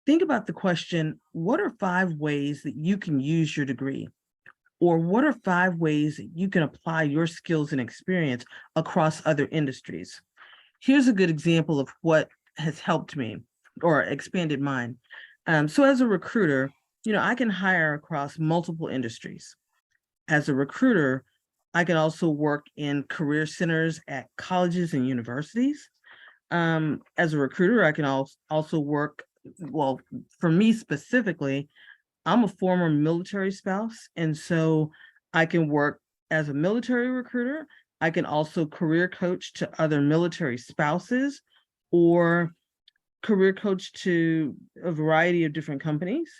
think about the question, what are 5 ways that you can use your degree? Or what are 5 ways that you can apply your skills and experience across other industries? Here's a good example of what has helped me or expanded mine. So as a recruiter, I can hire across multiple industries. As a recruiter, I can also work in career centers at colleges and universities. As a recruiter, I can also work, well, for me specifically, I'm a former military spouse, and so I can work as a military recruiter. I can also career coach to other military spouses or career coach to a variety of different companies.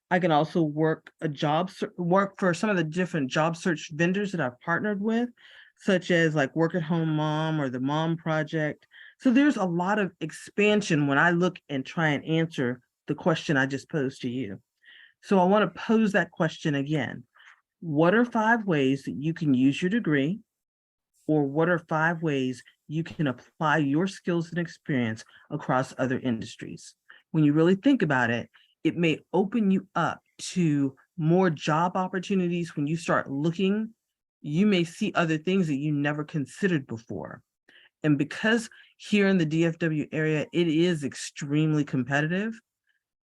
I can also work for some of the different job search vendors that I've partnered with, such as like Work at Home Mom or the Mom Project. So there's a lot of expansion when I look and try and answer the question I just posed to you. So I want to pose that question again. What are 5 ways that you can use your degree? Or what are 5 ways you can apply your skills and experience across other industries? When you really think about it, it may open you up to more job opportunities. When you start looking, you may see other things that you never considered before. And because here in the DFW area, it is extremely competitive,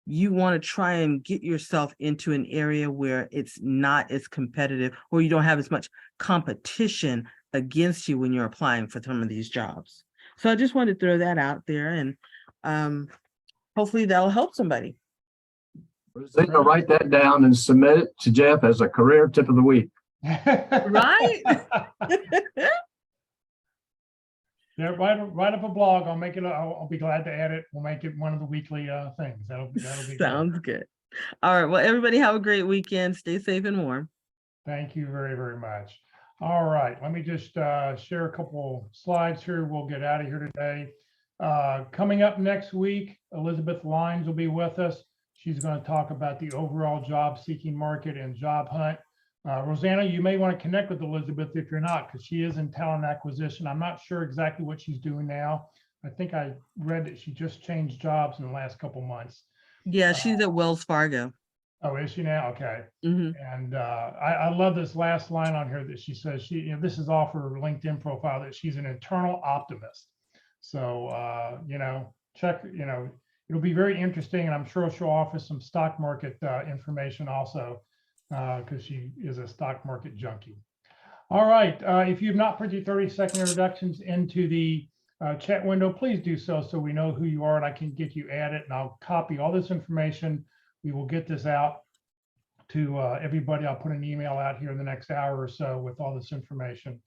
you want to try and get yourself into an area where it's not as competitive or you don't have as much competition against you when you're applying for some of these jobs. So I just wanted to throw that out there, and hopefully that'll help somebody. Rosina, write that down and submit it to Jeff as a career tip of the week. Right? Yeah, write up a blog. I'll make it. I'll be glad to add it. We'll make it one of the weekly things. That'll be Sounds good. All right. Well, everybody have a great weekend. Stay safe and warm. Thank you very, very much. All right. Let me just share a couple slides here. We'll get out of here today. Coming up next week, Elizabeth Lyons will be with us. She's going to talk about the overall job seeking market and job hunt. Rosanna, you may want to connect with Elizabeth if you're not, because she is in talent acquisition. I'm not sure exactly what she's doing now. I think I read that she just changed jobs in the last couple months. Yeah, she's at Wells Fargo. Oh, is she now? Okay. Mm-hmm. And I love this last line on here that she says this is off her LinkedIn profile, that she's an eternal optimist. So, check, it'll be very interesting, and I'm sure she'll offer some stock market information also, because she is a stock market junkie. All right. If you've not put your 30-second introductions into the chat window, please do so we know who you are and I can get you added, and I'll copy all this information. We will get this out to everybody. I'll put an email out here in the next hour or so with all this information.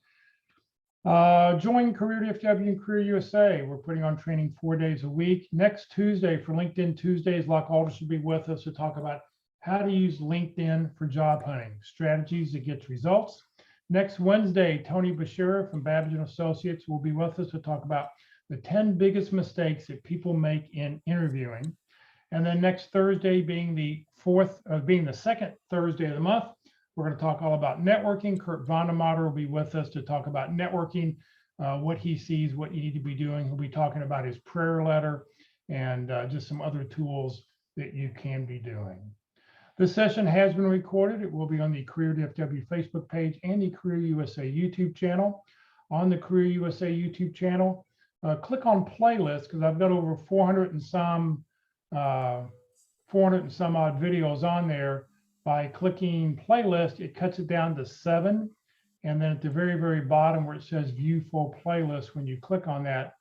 Join Career DFW and Career USA. We're putting on training 4 days a week. Next Tuesday for LinkedIn Tuesdays, Locke Aldrich will be with us to talk about how to use LinkedIn for job hunting, strategies that get results. Next Wednesday, Tony Bashira from Babbage & Associates will be with us to talk about the 10 biggest mistakes that people make in interviewing. And then next Thursday, being the second Thursday of the month, we're going to talk all about networking. Kurt Vondermatter will be with us to talk about networking, what he sees, what you need to be doing. He'll be talking about his prayer letter and just some other tools that you can be doing. This session has been recorded. It will be on the Career DFW Facebook page and the Career USA YouTube channel. On the Career USA YouTube channel, click on playlist, because I've got over 400 and some odd videos on there. By clicking playlist, it cuts it down to 7. And then at the very, very bottom where it says view full playlist, when you click on that,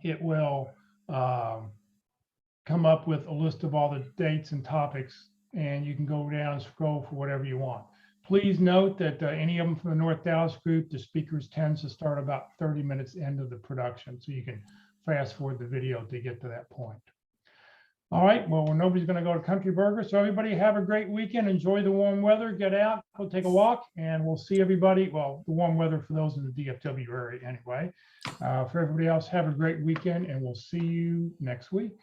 it will come up with a list of all the dates and topics, and you can go down and scroll for whatever you want. Please note that any of them from the North Dallas group, the speakers tends to start about 30 minutes into the production, so you can fast forward the video to get to that point. All right, well, nobody's going to go to Country Burger, so everybody have a great weekend. Enjoy the warm weather, get out, go take a walk, and we'll see everybody. Well, the warm weather for those in the DFW area anyway. For everybody else, have a great weekend, and we'll see you next week.